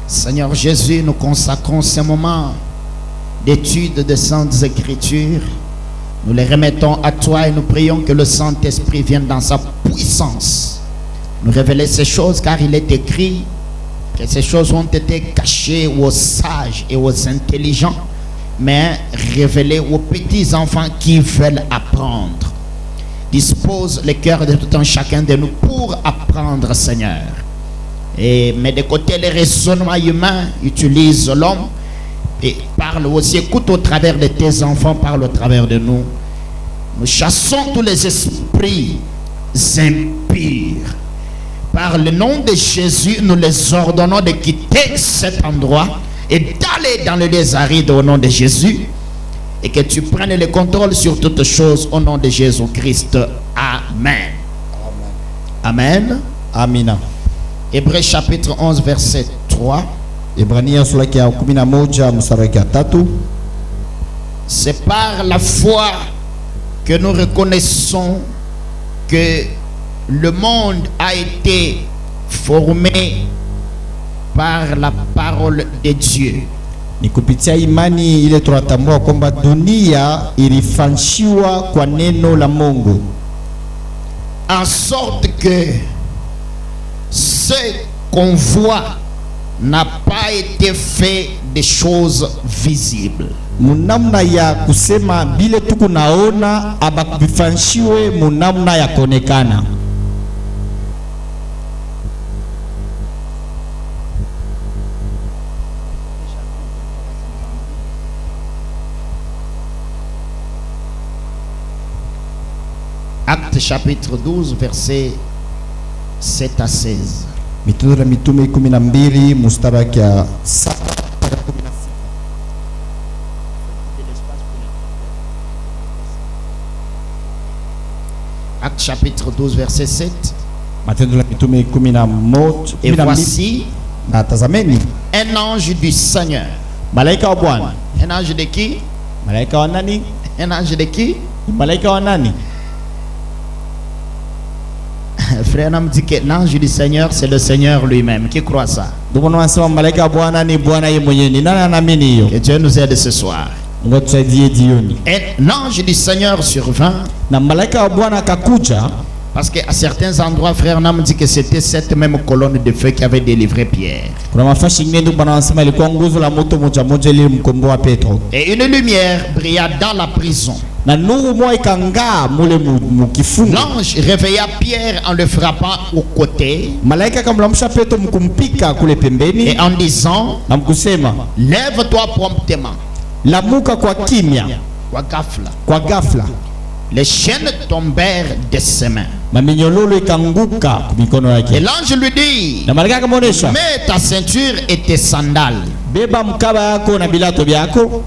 Seigneur Jésus, nous consacrons ces moments d'étude des Saintes Écritures. Nous les remettons à toi et nous prions que le Saint-Esprit vienne dans sa puissance nous révéler ces choses, car il est écrit que ces choses ont été cachées aux sages et aux intelligents, mais révélées aux petits enfants qui veulent apprendre. Dispose le cœur de tout un chacun de nous pour apprendre, Seigneur. Mais de côté les raisonnements humains, utilise l'homme et parle aussi, écoute au travers de tes enfants, parle au travers de nous. Nous chassons tous les esprits impurs. Par le nom de Jésus, nous les ordonnons de quitter cet endroit et d'aller dans le lieux arides au nom de Jésus. Et que tu prennes le contrôle sur toutes choses au nom de Jésus-Christ. Amen. Amen. Amina. Hébreux chapitre 11 verset 3. C'est par la foi que nous reconnaissons que le monde a été formé par la parole de Dieu. Ni kupitia imani ile tunatambua kwamba dunia ilifanshiwa kwa neno la Mungu, en sorte que ce qu'on voit n'a pas été fait des choses visibles. Munamna ya kusema bile tukunaona abakufanshiwe munamna ya konekana. Acte chapitre 12 verset 7 à 16. Mitume ya Mitume 12 mstari wa 7. Acte chapitre 12 verset 7. Matendo la Mitume 11. Et voici un ange du Seigneur. Malaika wa Bwana. Un ange de qui? Malaika wa nani? Un ange de qui? Malaika wa nani? Frère, on me dit que l'ange du Seigneur, c'est le Seigneur lui-même. Qui croit ça? Que Dieu nous aide ce soir. Un ange du Seigneur survint. Parce qu'à certains endroits, frère, on me dit que c'était cette même colonne de feu qui avait délivré Pierre. Et une lumière brilla dans la prison. L'ange réveilla Pierre en le frappant au côté et en disant, lève-toi promptement. Kwa gafla. Les chaînes tombèrent de ses mains. Et l'ange lui dit, mets ta ceinture et tes sandales.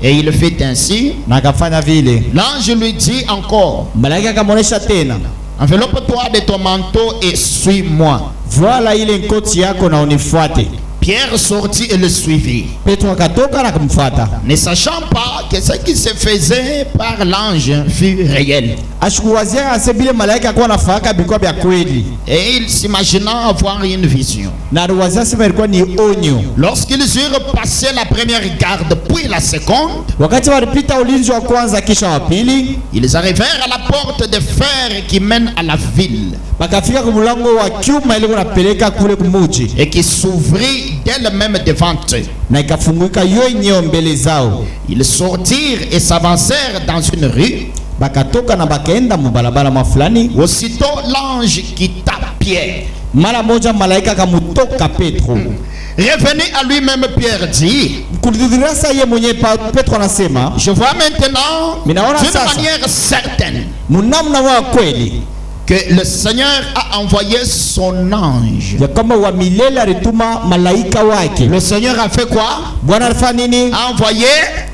Et il fit ainsi. L'ange lui dit encore, enveloppe-toi de ton manteau et suis-moi. Voilà, il est côté yako na unifuate. Pierre sortit et le suivit, ne sachant pas que ce qui se faisait par l'ange fut réel. Et il s'imagina avoir une vision. Lorsqu'ils eurent passé la première garde puis la seconde, ils arrivèrent à la porte de fer qui mène à la ville et qui s'ouvrit d'elle-même devant eux. Ils sortirent et s'avancèrent dans une rue. Aussitôt l'ange quitta Pierre. Revenez à lui-même, Pierre dit, je vois maintenant d'une manière certaine que le Seigneur a envoyé son ange. Le Seigneur a fait quoi? A envoyé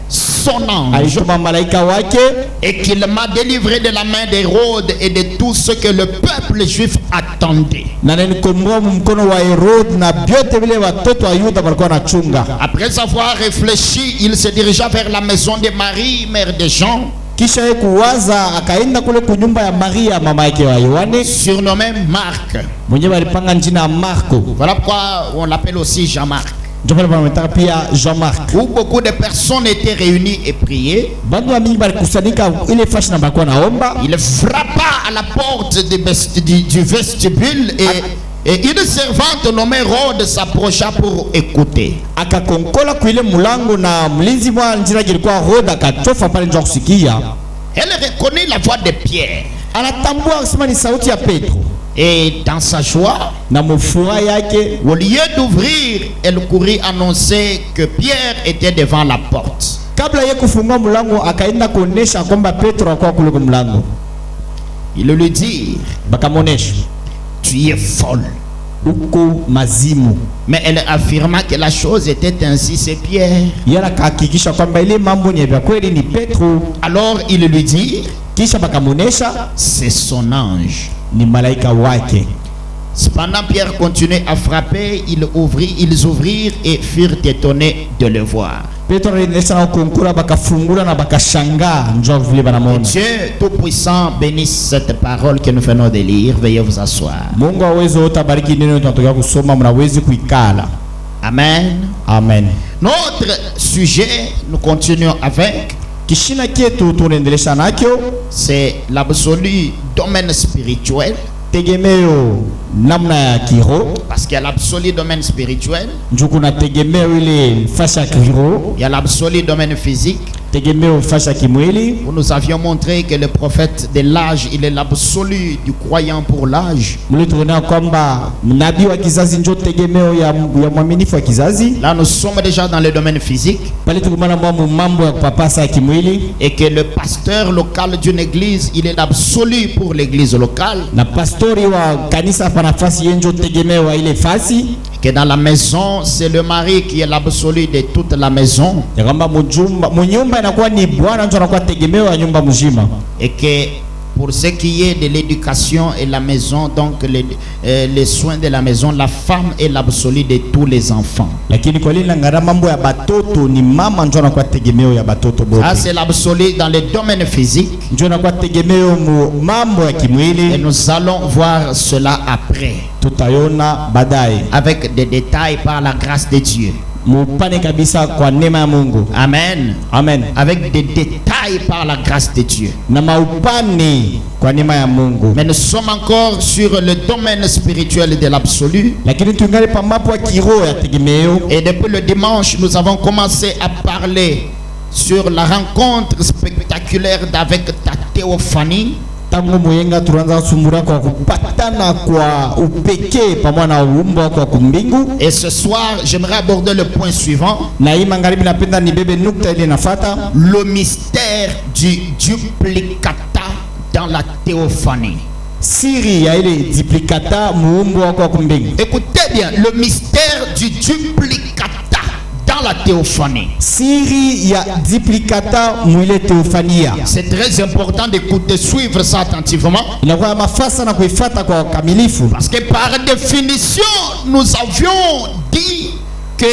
son ange et qu'il m'a délivré de la main d'Hérode et de tout ce que le peuple juif attendait. Après avoir réfléchi, il se dirigea vers la maison de Marie, mère de Jean, surnommé Marc. Voilà pourquoi on l'appelle aussi Jean-Marc. ndio pale wanaita pia Jean-Marc, où beaucoup de personnes étaient réunies et priaient. bandu mingi balikusanyika ile fashi na balikuwa naomba. Il frappa à la porte du vestibule et une servante nommée Rhodes s'approcha pour écouter. Akakonkola kuile mulango na mlinzi mwa njira kilikuwa Rhodes akatofa pale ndio kusikia. Elle reconnut la voix de Pierre. Anatambua kusema ni sauti ya Petro. Et dans sa joie, Na mfuraha yake, au lieu d'ouvrir, elle courut annoncer que Pierre était devant la porte. kabla yeye kufungua mlango akaenda kuonesha kwamba Petro alikuwa kule kwa mlango. Il lui dit, Bakamonesha, tu es folle. uko mazimu. Mais elle affirma que la chose était ainsi, c'est Pierre. Yeye akahakikisha kwamba ile mambo ni ya kweli ni Petro. Alors il lui dit, Kisha bakamonesha c'est son ange. ni malaika wake. Cependant, Pierre continuait à frapper. Ils ouvrirent et furent étonnés de le voir. Petro alinesha na konkura bakafungula na bakashangaa njoo vile banamona. Dieu Tout-Puissant bénisse cette parole que nous venons de lire. Veuillez vous asseoir. Mungu aweze utabariki neno tunatoka kusoma, mnawezi kuikala. Amen. Amen. Notre sujet, nous continuons avec, Kishina kietu tunaendelesha nakyo, c'est l'absolu domaine spirituel. tegemeo namna ya kiroho. Parce qu'il y a l'absolu domaine spirituel, Njoo kuna tegemeo ile fasha ya kiroho, il y a l'absolu domaine physique. tegemeo fasha ya kimwili. Où nous avions montré que le prophète de l'âge, il est l'absolu du croyant pour l'âge. Mlituona kwamba nabii wa kizazi njoo tegemeo ya mwaminifu wa kizazi. Là, nous sommes déjà dans le domaine physique. Pale tukumana mambo ya kupapasa ya kimwili, Et que le pasteur local d'une église, il est l'absolu pour l'église locale. na pastori wa kanisa pa nafasi yenjo tegemeo wa ile fasi. Que dans la maison, c'est le mari qui est l'absolu de toute la maison. Ya kwamba munyumba inakuwa ni bwana ndio anakuwa tegemeo ya nyumba mzima. Et que pour ce qui est de l'éducation et la maison, donc les soins de la maison, la femme est l'absolu de tous les enfants. Lakini kwa lile ngara mambo ya batoto ni mama ndio anakuwa tegemeo ya batoto bote. Ça, c'est l'absolu dans le domaine physique. Ndio anakuwa tegemeo mambo ya Et kimwili. nous allons voir cela après, Tutayona baadaye. avec des détails par la grâce de Dieu. Mupane kabisa kwa neema ya Mungu. Amen. Amen. Avec des détails par la grâce de Dieu. Na maupani kwa neema ya Mungu. Mais nous sommes encore sur le domaine spirituel de l'absolu. Lakini tungali pa mapo ya kiroho ya tegemeo. Et depuis le dimanche, nous avons commencé à parler sur la rencontre spectaculaire avec ta théophanie. Tangu muyenga turanza kusumbura kwa kupatana kwa upekee pamoja na uumbo kwa kumbingu. Et ce soir, j'aimerais aborder le point suivant. Na hii magharibi napenda nibebe nukta ile nafata, Le mystère du duplicata dans la théophanie. siri ya ile duplicata muumbo kwa kumbingu. Écoutez bien, le mystère du duplicata dans la théophanie. Siri ya duplicata mwile teofania. C'est très important d'écouter, suivre ça attentivement. Inakuwa mafasa na kuifuata kwa kamilifu. Parce que par définition, nous avions dit que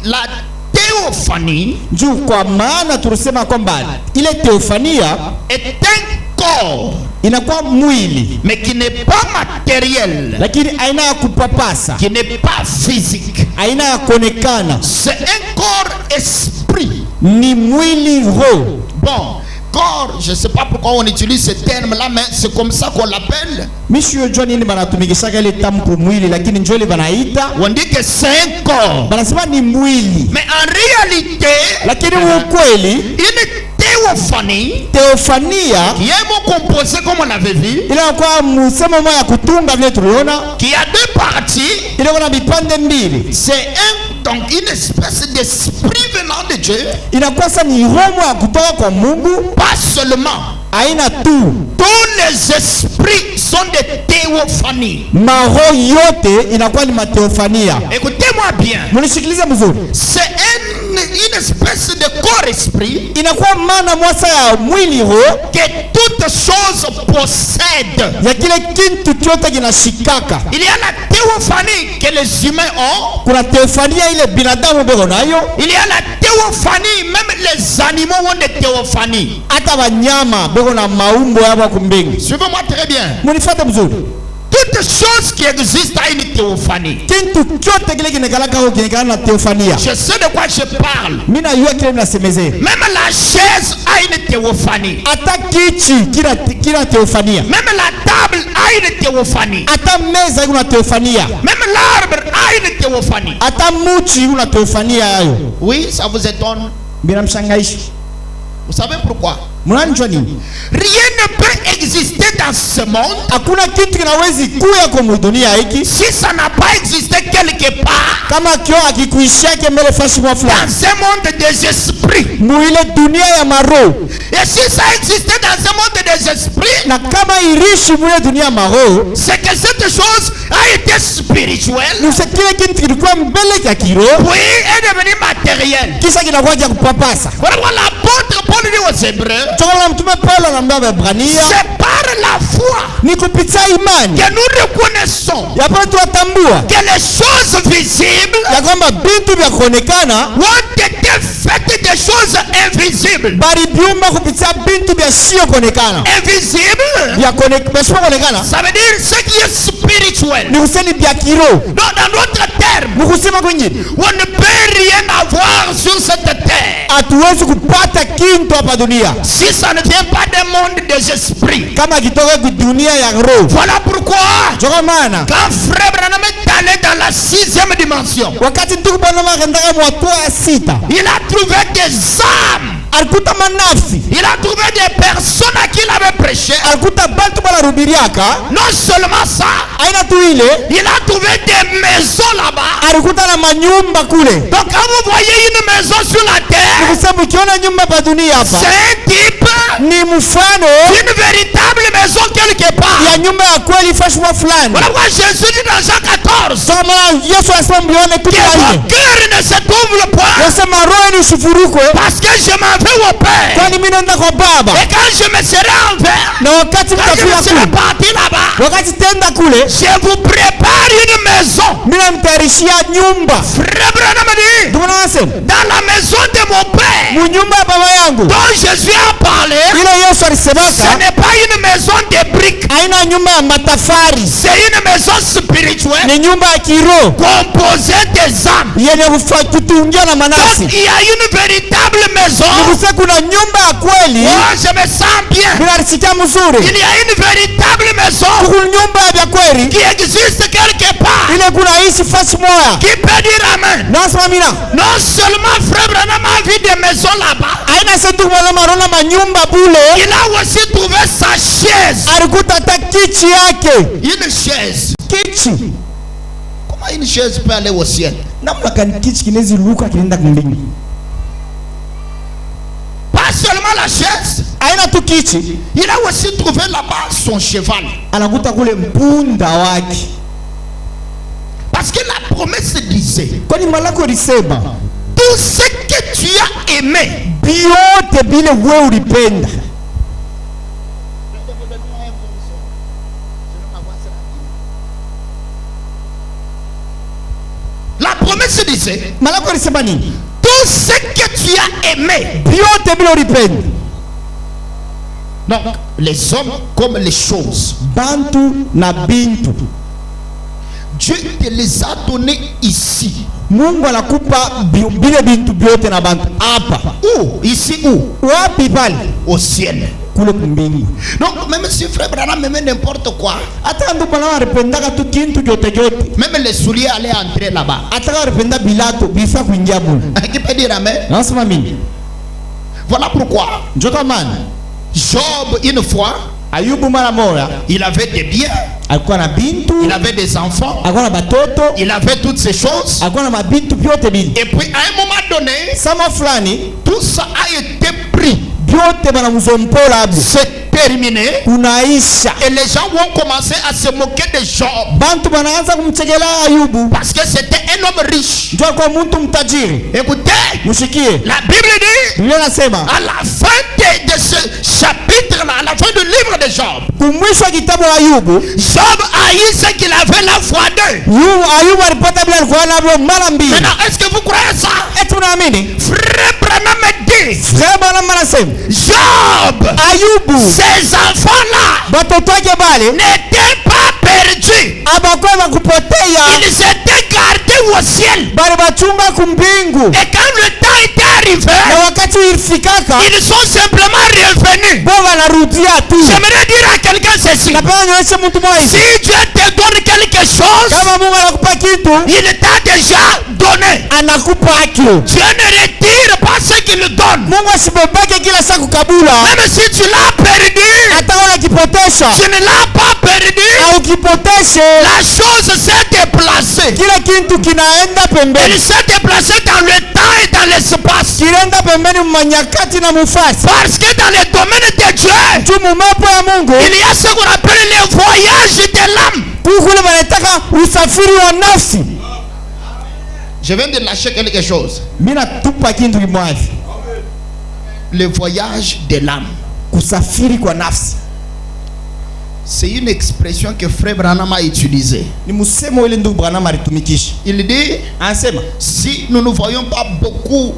la théophanie Juu kwa maana tulisema kwamba ile teofania est un corps, inakuwa mwili mais qui n'est pas matériel, lakini aina ya kupapasa, qui n'est pas physique. aina ya kuonekana, C'est un corps esprit. ni mwili roho. Bon, corps, je ne sais pas pourquoi on utilise ce terme-là, mais c'est comme ça qu'on l'appelle. Mishiyo jua nini banatumikishaga ile tamko mwili, lakini njoo ile banaita On dit que c'est un corps. banasema ni mwili, Mais en réalité, lakini ukweli une théophanie teofania qui est un mot composé comme on avait vu, inakuwa msemo moja ya kutunga vile tuliona, qui a deux parties. inakuwa na vipande mbili. C'est donc une espèce d'esprit venant de Dieu, Inakuwa sasa ni roho ya kutoka kwa Mungu, pas seulement. aina tu Tous les esprits sont des théophanies. maroho yote inakuwa ni mateofania. Écoutez-moi bien. Mnisikilize mzuri, C'est une espèce de corps-esprit inakuwa maana mwasa ya mwili roho que toute chose possède. ya kile kintu chote kinashikaka. Il y a la théophanie que les humains ont. Kuna teofania ile binadamu beko nayo, Il y a la théophanie, même les animaux ont des théophanies. hata wanyama beko na maumbo yao kumbingu. Suivez-moi très bien. Munifuate mzuri, Tout toute chose qui existe a une théophanie. Kintu kyote kile kinakalaka au kinakala na teofania. Je sais de quoi je parle. Mina yua kile mnasemezea. Même la chaise a une théophanie. Ata kichi kila teofania. Même la table a une théophanie. Ata meza ina teofania. Même l'arbre a une théophanie. Ata muchi una teofania yayo. Oui, ça vous étonne. Binamshangaisha. Vous savez pourquoi? Mnanjua nini? Rien ne peut exister dans ce monde. Hakuna kitu kinawezi kuya kwa dunia hiki si ça n'a pas existé quelque part. Kama kio akikuishake mbele fashi mwa fulani. Dans un monde des esprits. Muile dunia ya maro. Et si ça existait dans un monde des esprits. Na kama irishi muile dunia maro. C'est que cette chose a été spirituelle. Nusa kile kitu kilikuwa mbele ya kiro. Oui, est devenu matériel. Kisha kinakuwa cha kupapasa. Voilà l'apôtre Paul dit aux Hébreux. C'est par la foi que nous reconnaissons que les choses visibles ont été faites des choses invisibles. Invisibles, ça veut dire ce qui est spirituel. Donc dans notre terme, on ne peut rien avoir sur cette terre si ça ne vient pas du monde des esprits. Voilà pourquoi quand frère Branham est allé dans la 6e dimension, il a trouvé des âmes. Il a trouvé des personnes à qui il avait prêché. Non seulement ça, il a trouvé des maisons là-bas. Donc quand vous voyez une maison sur la terre, c'est un type d'une véritable maison quelque part. Voilà pourquoi Jésus dit dans Jean 14 que mon cœur ne se trouble point parce que je m'en vais au Père. Et quand je me serai envers, quand je me serai parti là-bas, je vous prépare une maison. Frère Branham dit, dans la maison de mon Père dont Jésus a parlé, ce n'est pas une maison de briques, c'est une maison spirituelle composée des âmes. Donc il y a une véritable maison. Oh, je me sens bien. Il y a une véritable maison qui existe quelque part, qui peut dire amen. Non seulement frère Branham a vu des maisons là-bas, il a aussi trouvé sa chaise. Une chaise. Comment une chaise peut aller au ciel? Pas seulement la chaise, il a aussi trouvé là-bas son cheval. Parce que la promesse disait, tout ce que tu as aimé, la promesse disait, tout ce que tu as aimé. Donc, les hommes comme les choses. Dieu te les a donnés ici. Où? Ici où? Au ciel. Donc même si frère Branham me met n'importe quoi, même les souliers allaient entrer là-bas. Qui peut dire amen? Voilà pourquoi Job, une fois, il avait des biens, il avait des enfants, il avait toutes ces choses. Et puis à un moment donné, tout ça a été pris. C'est terminé. Et les gens vont commencer à se moquer de Job. Parce que c'était un homme riche. Écoutez, la Bible dit, à la fin de ce chapitre-là, à la fin du livre de Job, Job a eu ce qu'il avait la fois d'eux. Maintenant, est-ce que vous croyez ça? Frère Branham me dit, Job, ces enfants-là n'étaient pas perdus. abakweva kupotea Ils étaient gardés au ciel. bali bachunga kumbingu, Et quand le temps était arrivé, na wakati ilifikaka ils sont simplement revenus. bo wanarudia tu. J'aimerais dire à quelqu'un ceci. Napenda nionyeshe mtu mmoja, Si Dieu te donne quelque chose, kama Mungu anakupa kitu il t'a déjà donné. anakupa akio. Dieu ne retire pas ce qu'il donne. Mungu asibebeke kila saa kukabula, Même si tu l'as perdu, hata unakipotesha tu ne l'as pas perdu. au kipoteshe, La chose s'est déplacée. kila kitu kinaenda Elle pembeni, s'est déplacée dans le temps et dans l'espace. kinaenda pembeni manyakati na mufasi. Parce que dans le domaine de Dieu, Tu mumapo ya Mungu il y a ce qu'on appelle le voyage de l'âme. kukule wanataka usafiri wa nafsi. Je viens de lâcher quelque chose. Mimi natupa kitu kimoja, Le voyage de l'âme. kusafiri kwa nafsi. C'est une expression que Frère Branham a utilisée. Ni msemo ile ndugu Branham alitumikisha. Il dit, Anasema si nous ne voyons pas beaucoup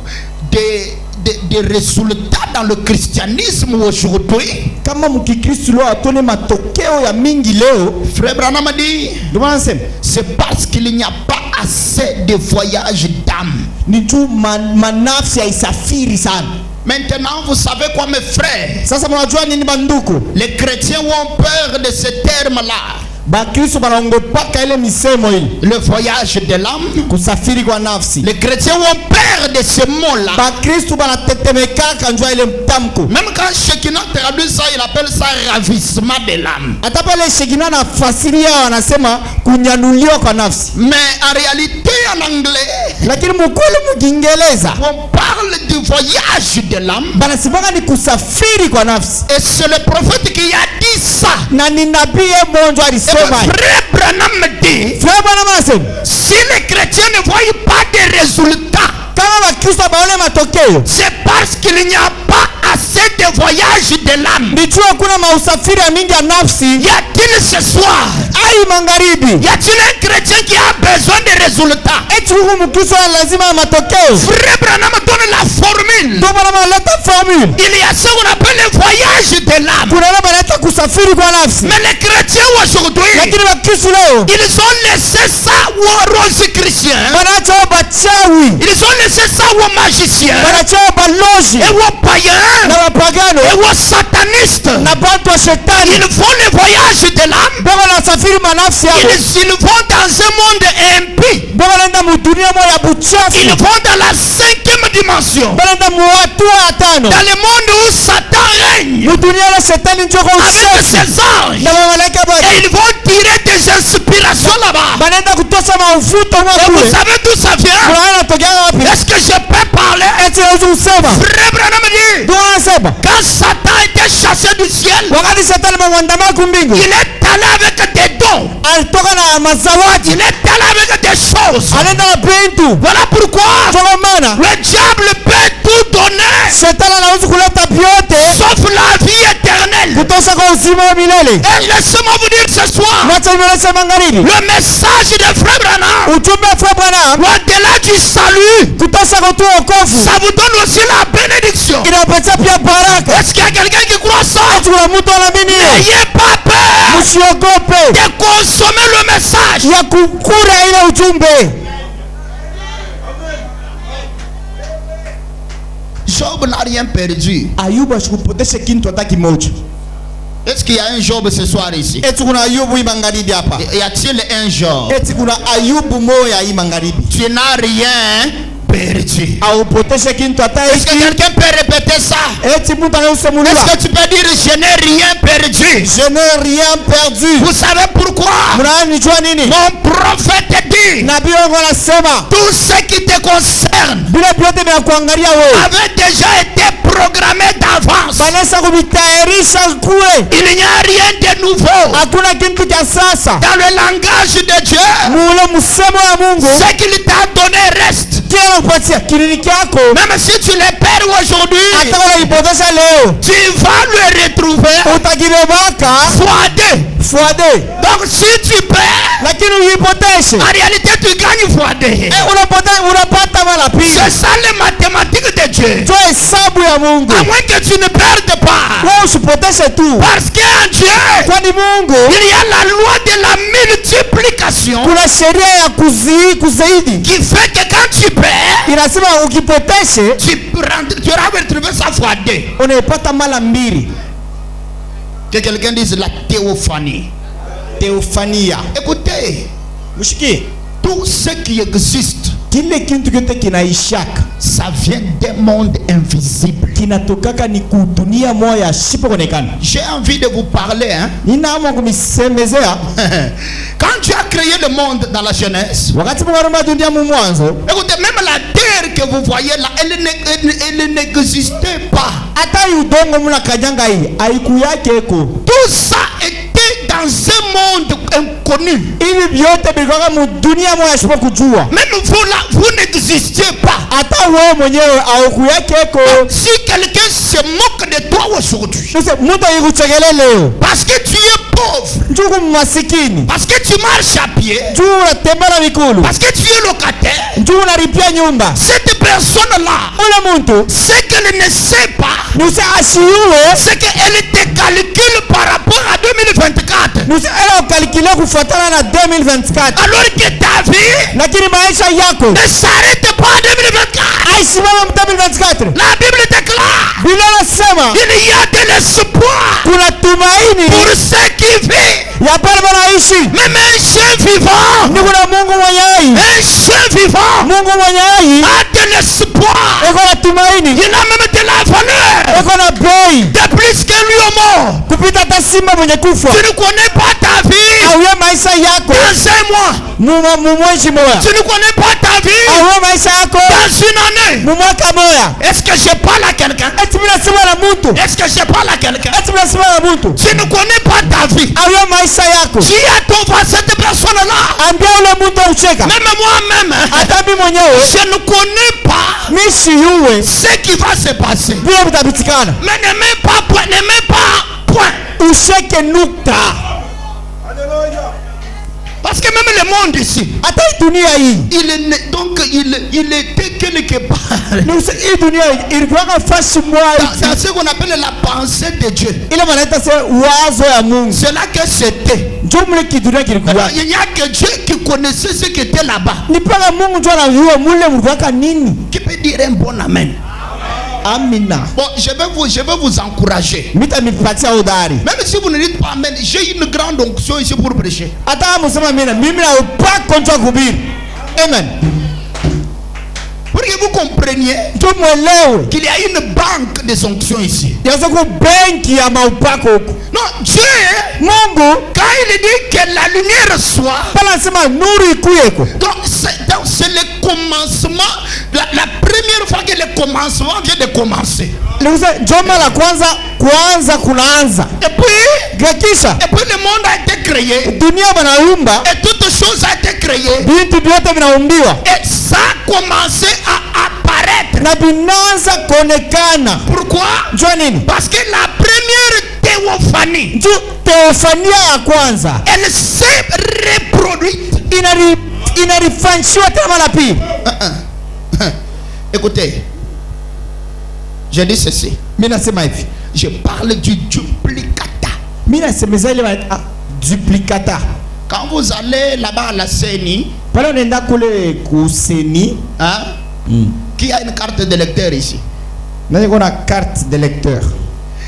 de résultats dans le christianisme aujourd'hui, kama mkikristo leo atone matokeo ya mingi leo, Frère Branham dit, ndio maana anasema c'est parce qu'il n'y a pas assez de voyages d'âme. ni tu manafsi haisafiri sana. Maintenant, vous savez quoi, mes frères? Sasa mnajua nini banduku? Les chrétiens ont peur de ce terme-là. Bakristo banaongopaka ile misemo ile, Le voyage de l'âme. kusafiri kwa nafsi. Les chrétiens ont peur de ce mot-là. Bakristo banatetemekaka njua ile mtamko. Même quand Shekinah traduit ça, il appelle ça ravissement de l'âme. Hata pale Shekinah na fasiria wanasema kunyanuliwa kwa nafsi. Mais en réalité, en anglais, Lakini mukulu mukiingereza on parle du voyage de l'âme. banasemanga ni kusafiri kwa nafsi. Et c'est le prophète qui a dit ça. Na ni nabii mmoja Et alisema, Frère Branham me dit, Frère Branham anasema si les chrétiens ne voient pas de résultats, kama Bakristo baone matokeo, c'est parce qu'il n'y a pas assez de voyage de l'âme. ni jua kuna mausafiri ya mingi ya nafsi. Y a-t-il ce soir, Ai magharibi, y a-t-il un chrétien qui a besoin de résultats? eti huku Mkristo lazima matokeo. Frère Branham donne la formule. Ndio maana analeta formule. Il y a ce qu'on appelle le voyage de l'âme. Kuna wale wanaleta kusafiri kwa nafsi. Mais les chrétiens aujourd'hui, Lakini Bakristo leo ils ont laissé ça aux rosicruciens. wanaacha bachawi, Ils ont laissé ça aux magiciens wanaacha balozi et aux païens na wapagano et aux satanistes. na bantu wa shetani. Ils font le voyage de l'âme. Bwana wanasafiri manafsi yao. Ils vont dans un monde impie. Bwana wanaenda mudunia moja ya buchafu. Ils vont dans la 5e dimension. Bwana wanaenda muwatu wa tano. Dans le monde où Satan règne Mudunia la shetani njoko avec usafi. ses anges. Na malaika Et bwana. ils vont tirer des inspirations là-bas. Banaenda kutosha mafuta mwa Et vous kule. savez d'où ça vient? Bwana anatokea wapi? Est-ce que je peux parler? Eti naweza kusema. Frère Branham dit, Ndio anasema. quand Satan était chassé du ciel, Wakati shetani mwandama kumbingu. il est allé avec des dons. Alitoka na mazawadi. Il est allé avec des choses. Anaenda na bintu. Voilà pourquoi Kwa maana le diable peut tout donner, shetani anaweza kuleta vyote sauf la vie éternelle. kutosha kwa uzima wa milele. Et laissez-moi vous dire ce soir, Wacha nimeleza magharibi. le message de Frère Branham, Ujumbe wa Frère Branham au-delà du salut, kutosha kwa tu wokovu. ça vous donne aussi la bénédiction. Inapatia pia baraka. Est-ce qu'il y a quelqu'un qui croit ça? Kuna mtu anaamini hiyo. N'ayez pas peur Msiogope de consommer le message. ya kukura ile ujumbe. Job n'a rien perdu. Ayubu asikupoteshe kitu hata kimoja. Est-ce qu'il y a un Job ce soir ici? Eti kuna Ayubu hii magharibi hapa. Y a-t-il un Job? Eti kuna Ayubu moya hii magharibi. Tu n'as rien perdu. Aupoteshe kitu hata Est-ce que hiki. quelqu'un peut répéter ça? Eti mtu anausemuliwa. Est-ce que tu peux dire je n'ai rien perdu? Je n'ai rien perdu. Vous savez pourquoi? Mnanijua nini? Mon prophète dit, Nabii wangu anasema tout ce qui te concerne bila vyote vya kuangalia wewe. avait déjà été programmé d'avance. Banaweza kuvitayarisha kule. Il n'y a rien de nouveau. Hakuna kitu cha sasa. Dans le langage de Dieu, Mule msemo wa Mungu. ce qu'il t'a donné reste. Kila kupatia kirini kyako. Même si tu le perds aujourd'hui, Hata unajipoteza leo. tu vas le retrouver Utakibebaka fois 2. fuade. Donc si tu perds, Lakini ujipoteshe. en réalité tu gagnes fois 2. Unapata mara pili. C'est ça les mathématiques de Dieu. Toa hesabu ya Mungu. À moins que tu ne perdes pas. Wewe usipoteze usipoteshe tu, Parce qu'en Dieu, kwani Mungu il y a la loi de la multiplication kuna sheria ya kuzaidi. qui fait que quand tu perds, Inasema ukipoteshe tu auras retrouvé ça fois 2. unaipata mara mbili. Que quelqu'un dise la théophanie. Teofania. Écoutez, Mshiki, tout ce qui existe, kile kintu kyote kinaishaka ça vient d'un monde invisible. kinatokaka ni kudunia moya sipoonekana. J'ai envie de vous parler, hein. Ninaamua kumisemezea Quand tu as créé le monde dans la Genèse, wakati Mungu aliumba dunia mu mwanzo, écoutez, même la terre que vous voyez là, elle n'existait pas. hata udongo muna kanyanga hii haikuyakeko. Tout ça était dans un monde inconnu. Hivi vyote vilikuwa mu dunia moya sipokujua. Même vous là, vous n'existiez pas. Hata wewe mwenyewe haukuyakeko. Si quelqu'un se moque de toi aujourd'hui, Sasa mtu ayikuchekele leo parce que tu es pauvre, njuku masikini, parce que tu marches à pied, njuu unatembea na mikulu, parce que tu es locataire, njuu unalipia nyumba, cette personne-là, ule muntu ce qu'elle ne sait pas, nusi asiyuwe c'est qu'elle te calcule par rapport à 2024. nusi ela ukalikile kufuatana na 2024, Alors que ta vie lakini maisha yako ne s'arrête pas en 2024. aisimama mu 2024. La Bible déclare, Biblia inasema il y a de l'espoir kuna tumaini pour ceux qui vivent. ya pale wanaishi. Même un chien vivant, Ni kuna Mungu mwenye hai, un chien vivant Mungu mwenye hai a de l'espoir. eko na tumaini, Il a même de la valeur eko na bei de plus que lui au mort. kupita hata simba mwenye kufa. Tu ne connais pas ta vie Auye maisha yako dans un mois. mu mwezi moya, Tu ne connais pas ta vie auye maisha yako dans une année. mu mwaka moya. Est-ce que je parle à quelqu'un? Eti mimi nasema na mtu, Est-ce que je parle à quelqu'un? eti mimi nasema na mtu, Tu ne connais pas ta vie. auye maisha yako. Dis à ton voisin, cette personne-là, Ambia ule mtu ucheka, même moi-même, hata mimi mwenyewe je ne connais pas mimi siyuwe ce qui va se passer. vile vitapitikana. Mais ne mets pas point, ne mets pas point. Usheke nukta, Parce que même le monde ici, hata hii dunia hii il était quelque part hii dunia ilikuwa fasi moja dans ce qu'on appelle la pensée de Dieu. ile wanaita se wazo ya Mungu. C'est là que c'était. Ndio mle kidunia kilikuwa Il n'y a que Dieu qui connaissait ce qui était là-bas. ni paka Mungu ndio anajua mule mlikuwa nini. Qui peut dire un bon amen? Amina. Bon, je vais vous encourager. Mita mipatia udari. Même si vous ne dites pas amen, j'ai une grande onction ici pour prêcher. Hata msema mimi na upako ndio kuhubiri. Amen. Pour que vous compreniez Ndio mwelewe. qu'il y a une banque des onctions ici. Yaza ku benki ya maupako huko. Non, Dieu, Mungu quand il dit que la lumière soit, pala sema nuru ikuyeko. donc c'est le commencement, la première fois que le commencement vient de commencer. Leuza joma la kwanza kunaanza. Et puis le monde a été créé. Dunia banaumba Et toutes choses a été créées. vitu vyote vinaumbiwa Et ça a commencé à apparaître. na vinaanza kuonekana. Pourquoi? Njoo nini? Parce que la première théophanie, Njoo teofania ya kwanza elle s'est reproduite. inarifanshiwa tena la pili. Écoutez, je dis ceci. Mimi nasema hivi. Je parle du duplicata. Mimi nasemeza ile duplicata. Quand vous allez là-bas à la CENI, Pale unaenda kule kuseni, hein, qui a une carte de lecteur ici? na niko na carte de lecteur.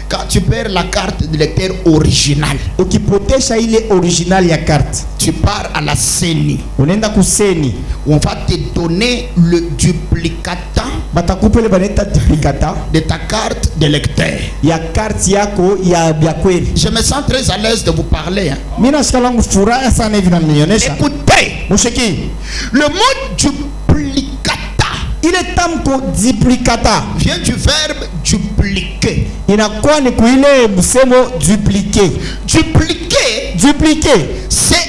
Quand tu perds la carte de lecteur originale, Ukipotesha ile original ya carte, tu pars à la CENI. unaenda kuseni, On va te donner le duplicata batakupa ile banaita duplicata de ta carte de lecteur. ya carte yako ya kweli. Je me sens très à l'aise de vous parler, hein. Mimi nasikia langu furaha sana hivi na nionyesha. Écoutez, Mushiki, le mot duplicata ile tamko duplicata vient du verbe dupliquer. inakuwa ni kuile msemo dupliquer. Dupliquer, c'est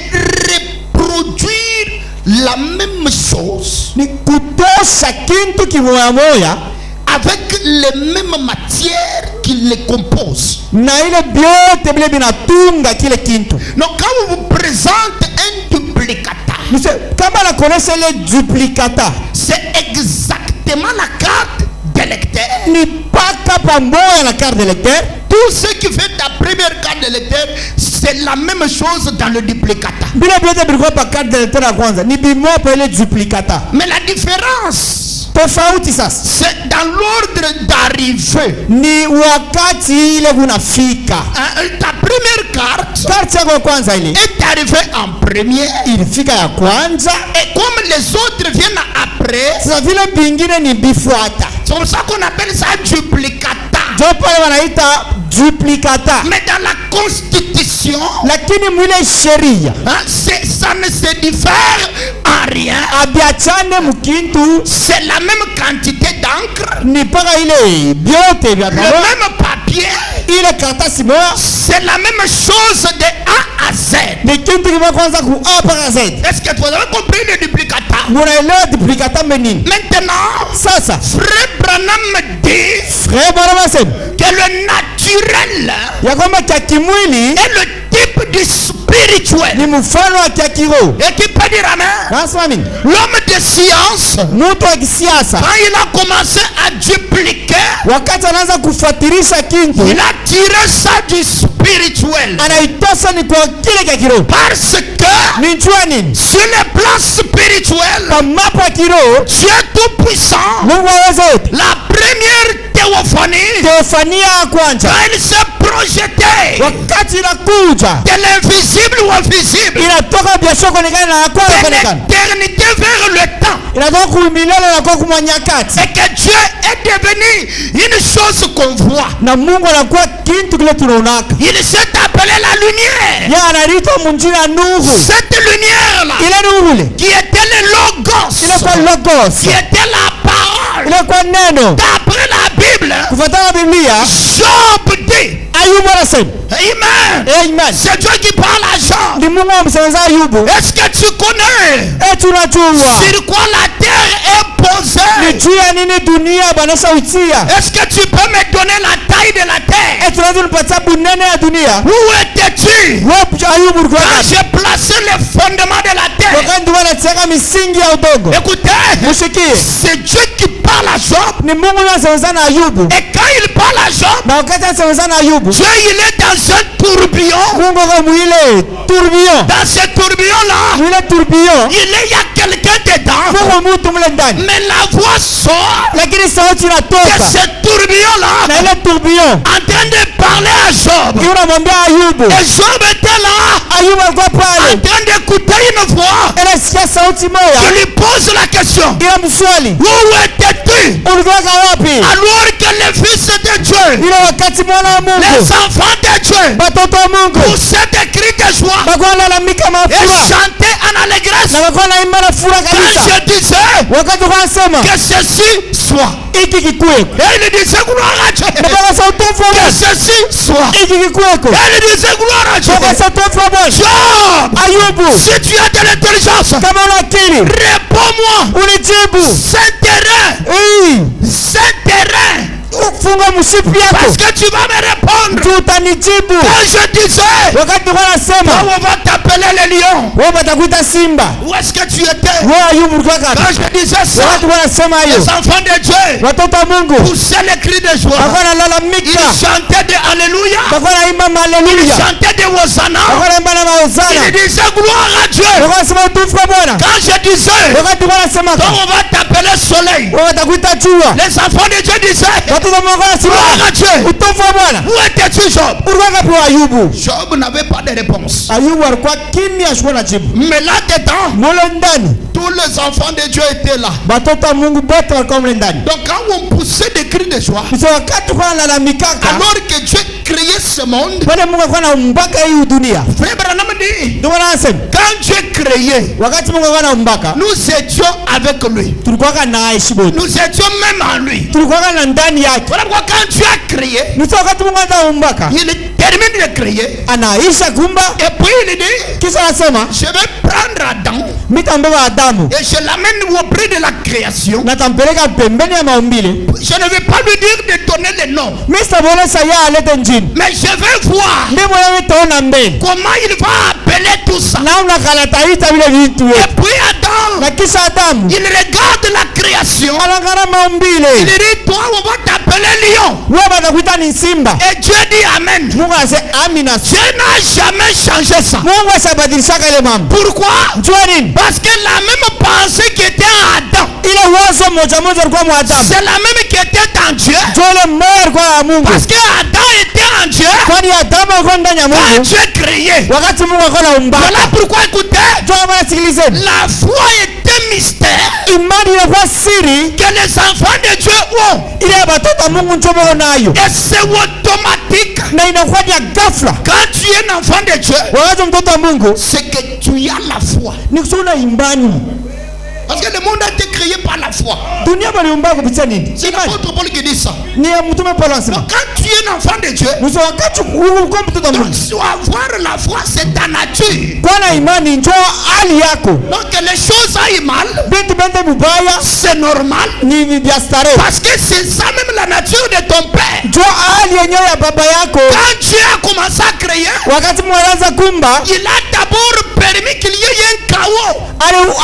reproduire la même chose Ni kutosha kintu kimoya moya avec les mêmes matières qui les composent. na ile byote bile binatunga kile kintu. Donc quand on vous présente un duplicata, Mse kama na konesha ile duplicata c'est exactement la carte de lecteur ni paka pamoja na carte de lecteur Tout ce qui fait ta première carte d'électeur, c'est la même chose dans le duplicata. Bila biote bilikuwa pa carte d'électeur ya kwanza. Ni bimopo ile duplicata. Mais la différence, Tofauti sasa. c'est dans l'ordre d'arrivée. Ni wakati ile kunafika. Ta première carte Carte yako ya kwanza ile est arrivée en premier. ilifika ya kwanza. Et comme les autres viennent après, Sasa vile bingine ni bifuata. c'est comme ça qu'on appelle ça duplicata. Ndio pale wanaita duplicata. Mais dans la constitution, Lakini mwile sheria ça ne se diffère en rien. abiachane mkintu C'est la même quantité d'encre, ni paka ile biote vya le pamoja. même papier, Ile karatasi moja c'est la même chose de A à Z. ni kintu kimoja kwanza ku A mpaka Z. Est-ce que vous avez compris le duplicata? Munaelewa duplicata menini? Maintenant, Sasa Frère Branham dit frère bwana wasema que le naturel ya kwamba kia kimwili est le type du spirituel. ni mfano wa kia kiroho. Et qui peut dire amen? Nasema nini? L'homme de science, Mtu wa kisiasa quand il a commencé à dupliquer, wakati anaanza kufuatilisha kintu il a tiré ça du spirituel. anaitosa ni kwa kile kia kiroho. Parce que Ni njua nini? sur le plan spirituel, Kwa mapo ya kiroho Dieu tout-puissant, Mungu aweza yote. la première théophanie, Teofania ya kwanza quand il s'est projeté wakati inakuja de l'invisible au visible, inatoka biashara kuonekana na yakuwa de kuonekana, l'éternité vers le temps, inatoka kumilele na kwa kumwanyakati, et que Dieu est devenu une chose qu'on voit. na Mungu anakuwa kintu kile tunaonaka. Il s'est appelé la lumière. Yeye anaitwa munjina nuru. Cette lumière-là, Ile nuru ile qui était le logos, ile kwa logos, qui était la parole, ile kwa neno. d'après la Bible, Kufuatana na Biblia, Job dit, Ayubu anasema, Amen. amen, C'est Dieu qui parle à Job. ni Mungu amsemeza Ayubu. Est-ce que tu connais Tunajua sur quoi la terre est ni posée? juu ya nini dunia banasha utia. Est-ce que tu peux me donner la taille de la terre? Tunaweza nipatia bunene ya dunia. Où étais-tu Wapi Ayubu ulikuwa quand wapi? j'ai placé les fondements de la terre? Wakati wanacheka misingi ya udongo. Écoutez, Musikie, c'est Dieu qui parle à Job. ni Mungu anasemeza na Ayubu. Et quand il parle à Job, Na wakati anasemeza na Ayubu, Dieu il est dans un tourbillon. Mungu kwa mwile tourbillon. Dans ce tourbillon-là, Mwile tourbillon. il y a quelqu'un dedans. Mungu mtu mle ndani. Mais la voix sort Lakini sauti de inatoka. ce tourbillon-là Na ile tourbillon en train de parler à Job. inamwambia Ayubu. Et Job était là Ayubu alikuwa en pale. train d'écouter une voix Anasikia sauti qui moja. lui pose la question. Ila mswali, Où étais-tu ulikuwa wapi? alors que les fils de Dieu, Ile wakati mwana wa Mungu, les enfants de Dieu, watoto wa Mungu poussaient des cris de joie walikuwa wanalalamika et mafura chantaient en allégresse? na walikuwa wanaimba na furaha Quand kabisa. je disais Wakati wanasema que ceci soit, hiki kikuweko, et il disait gloire à Dieu. na kwa sauti Que mfano ceci soit, hiki kikuweko, et il disait gloire à Dieu. kwa sauti mfano. Job, Ayubu, si tu as de l'intelligence, kama una akili réponds-moi. unijibu. C'est terrain, c'est terrain. Funga mshipi yako Parce que tu vas me répondre. tu utanijibu. Quand je disais, Wakati wanasema on va t'appeler le lion. wewe watakuita simba, Où est-ce que tu étais? wewe Ayubu ulikuwa wapi? Quand je disais ça, Wakati wanasema les hiyo, enfants de Dieu watoto wa Mungu poussaient les cris de joie. walikuwa Ils wanalalamika, chantaient de Alléluia. walikuwa wanaimba Ils haleluya, chantaient de Hosanna. walikuwa wanaimba na Ils mahosana, disaient gloire à Dieu. walikuwa wanasema utukufu kwa Bwana. Quand je disais, Wakati wanasema donc on va t'appeler soleil. wewe watakuita jua, Les enfants de Dieu disaient, watoto wa Mungu wanasema gloire à Dieu. utukufu wa Bwana. Où étais-tu, Job? Ulikuwa wapi wa Ayubu? Job n'avait pas de réponse. Ayubu alikuwa kimya, ashikuwa na jibu. Mais là-dedans, Mule ndani tous les enfants de Dieu étaient là. watoto wa Mungu bote walikuwa mule ndani. Donc quand on poussait des cris de joie, Kisha wakati kwa nalalamikaka, alors que Dieu créait ce monde, pale Mungu alikuwa anaumbaka hii dunia. Frère Branham dit, Ndio maana anasema quand Dieu créait, wakati Mungu alikuwa anaumbaka, nous étions avec lui. tulikuwa na aishi bote. Nous étions même en lui. Tulikuwa na ndani yake. Voilà pourquoi quand Dieu a créé, Ni sawa wakati Mungu anaumbaka, il termine de créer. anaisha kumba, Et puis il dit, kisha anasema je vais prendre Adam mitambeba Adamu et je l'amène auprès de la création. na tampeleka pembeni ya maumbile. Je ne vais pas lui dire de donner le nom, Mr. Bolesa ya alete njini. mais je vais voir Ndiye mwenyewe taona mbele. comment il va appeler tout ça. Na unakala taita vile vitu Et wetu. puis Adam Adam, Na kisha Adamu il regarde la création. anangara Il maumbile, dit, toi, on va t'appeler lion. wewe batakuita ni simba. Et Dieu dit Amen. Mungu anasema amina. Dieu n'a jamais changé ça. Mungu asabadilishaka ile mambo. Pourquoi? Jua nini? Parce que la même pensée qui était en Adam, Ile wazo moja moja ilikuwa mwa Adamu. c'est la même qui était en Dieu. Jole moja ilikuwa ya Mungu. Parce que Adam était en Dieu. Kwani Adamu alikuwa ndani ya Quand Mungu Dieu créait. wakati Mungu alikuwa anaumba. Voilà pourquoi, écoutez, Jua bana sikilize. la foi était mystère Imani inakuwa siri que les enfants de Dieu ont. ile ya batoto wa Mungu ndio wako nayo. Et c'est automatique. Na inakuwa ni ya ghafla. Quand tu es un enfant de Dieu, Wakati mtoto wa Mungu c'est que tu as la foi. ni kusuna imani. Parce que le monde a été créé par la foi. Dunia baliumba kupitia nini? C'est l'apôtre Paul qui dit ça. Ni ya mtume Paulo anasema. Donc quand tu es un enfant de Dieu, Nusu wakati ulikuwa mtoto wa donc Mungu. avoir la foi, c'est ta nature. Kwa na imani njoo hali yako. Donc les choses aillent mal, Bintu bende mubaya c'est normal. ni vya starehe. Parce que c'est ça même la nature de ton père. Njoo hali yenyewe ya baba yako. Quand Dieu a commencé à créer, Wakati mwanaanza kumba, il a d'abord permis qu'il y ait un chaos.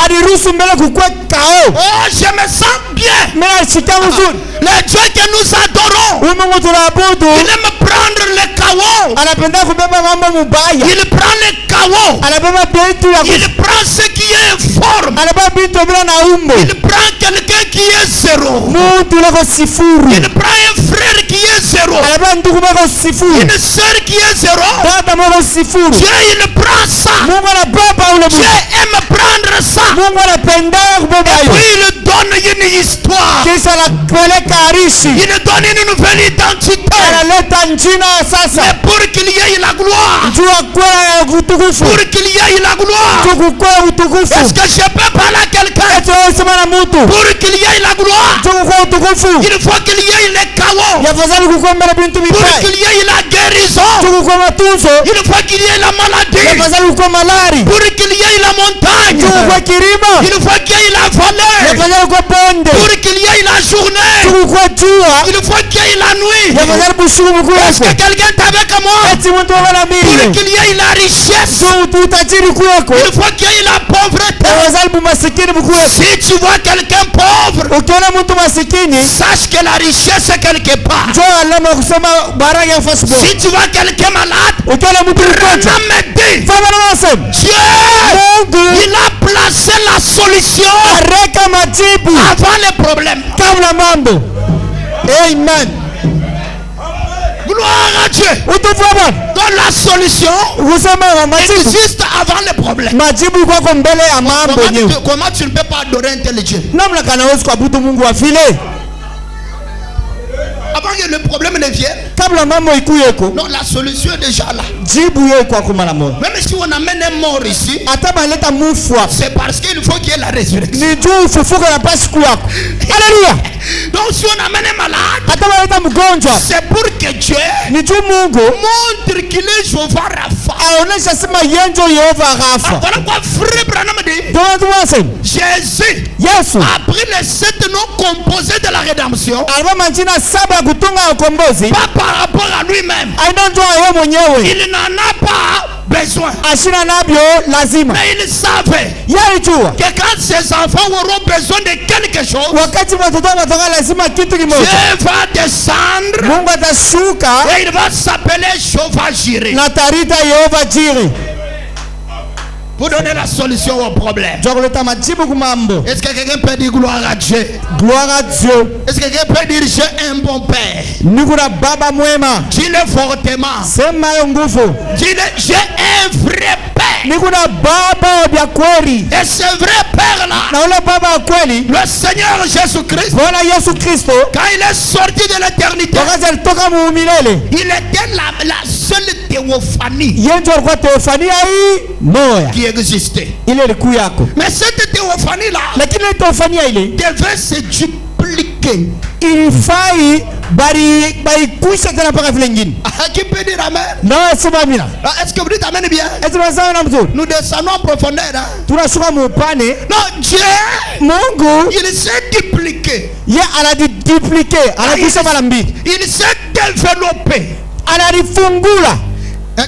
aliruhusu mbele kukue kao. Oh, je me sens bien. Mimi nasikia vizuri. Le Dieu que nous adorons, Huyu Mungu tunaabudu il aime prendre le chaos. anapenda kubeba mambo mubaya. Il prend le chaos. Anabeba vitu ya Il prend ce qui est informe. anabeba vitu bila na umbo. Il prend quelqu'un qui est zéro. Mtu lako sifuri. Il prend un frère qui est zéro. Anabeba ndugu lako sifuri. Une sœur qui est zéro. Dada lako sifuri. Dieu, il prend ça. Mungu anabeba ule Dieu mtu. aime prendre ça. Mungu anapenda kubeba hiyo. Puis il donne une histoire. Kisha anapeleka arishi. Il donne une nouvelle identité. Analeta njina ya Mais sasa. pour qu'il y ait la gloire. Jua kwa utukufu. Pour qu'il y ait la gloire. Tukukwe utukufu. Est-ce que je peux parler à quelqu'un? Eti wewe sema na mtu. Pour qu'il y ait la gloire, Tukukwe utukufu. il faut qu'il y ait le chaos. Yafadhali kukwe mbele bintu Pour vibaya. qu'il y ait la guérison, Tukukwe matunzo. il faut qu'il y ait la maladie. Yafadhali kukwe malari. Pour qu'il y ait la montagne, Tukukwe kirima. il faut qu'il y ait la vallée. Yafadhali kukwe bonde. Pour qu'il y ait la journée, Tukukwe jua. il faut qu'il y ait la nuit. Yafadhali busiku Est-ce bukuwepo. que quelqu'un est avec moi? Eti mtu wana Pour mile. qu'il y ait la richesse, Utajiri kuweko. il faut qu'il y ait la pauvreté. Yafadhali bumasikini bukuwepo. Si tu vois quelqu'un pauvre, Ukiona mtu masikini, sache que la richesse est quelque part. njoo alama kusema baraka ya Facebook. Si tu vois quelqu'un malade, Ukiona mtu mgonjwa, Renan me dit, fanya na wasema. Dieu, Mungu il a placé la solution areka majibu avant les problèmes. kabla mambo. Amen. Gloire à Dieu. Utufu Bwana. Donc la solution Kusema majibu. existe avant les problèmes. Majibu kwako mbele ya mambo yenyewe. Comment tu ne peux pas adorer un tel Dieu? Namna kana huwezi kuabudu Mungu wa vile Avant que le problème ne vienne, kabla mambo ikuyeko. non, la solution est déjà là. Jibu yeye kwa kumana moyo. Même si on amène un mort ici, Hata baleta mufwa. c'est parce qu'il faut qu'il y ait la résurrection. Ni juu ufufuke na pasi siku yako. Haleluya. Donc si on amène un malade, Hata baleta mgonjwa. c'est pour que Dieu Ni juu Mungu montre qu'il est Jéhovah Rapha. aonesha sema yenjo Yehova Rafa. Voilà quoi frère Branham dit. Ndio watu wasema. Jésus Yesu a pris les 7 noms composés de la rédemption, alikuwa majina 7 ya kutunga ukombozi. pas par rapport à lui-même. Aina ndio yeye mwenyewe. Il n'en a pas besoin. Ashina nabyo lazima. Mais il savait Yeye jua. que quand ses enfants auront besoin de quelque chose, Wakati watoto watoka lazima kitu kimoja. Dieu va descendre Mungu atashuka et il va s'appeler Jéhovah Jireh na tarita Yehova Jiri. pour donner la solution au problème. Ndio kuleta majibu kwa mambo. Est-ce que quelqu'un peut dire gloire à Dieu? Gloire à Dieu. Est-ce que quelqu'un peut dire j'ai un bon père? Niko na baba mwema. Dis-le fortement. Sema yo nguvu. Dis-le, j'ai un vrai père. Niko na baba wa kweli. Et ce vrai père là, Na ule baba wa kweli, le Seigneur Jésus-Christ, Bwana Yesu Kristo, quand il est sorti de l'éternité, wakati alitoka muumilele, il était la seule théophanie yeye ndio alikuwa teofania hii moya. qui existait. Ile ilikuwa yako. Mais cette théophanie là Lakini ile teofania ile devait se dupliquer. ilifai bari kuisha tena mpaka vile nyingine. Qui peut dire amen? Na sema amina. Est-ce que vous dites amen bien? Eti wasema na mzuri. Nous descendons en profondeur. Hein? Tunashuka muupane. Non, Dieu, Mungu il s'est dupliqué. ye anadiduplike, anakuisha mara mbili. Il s'est développé. Analifungula.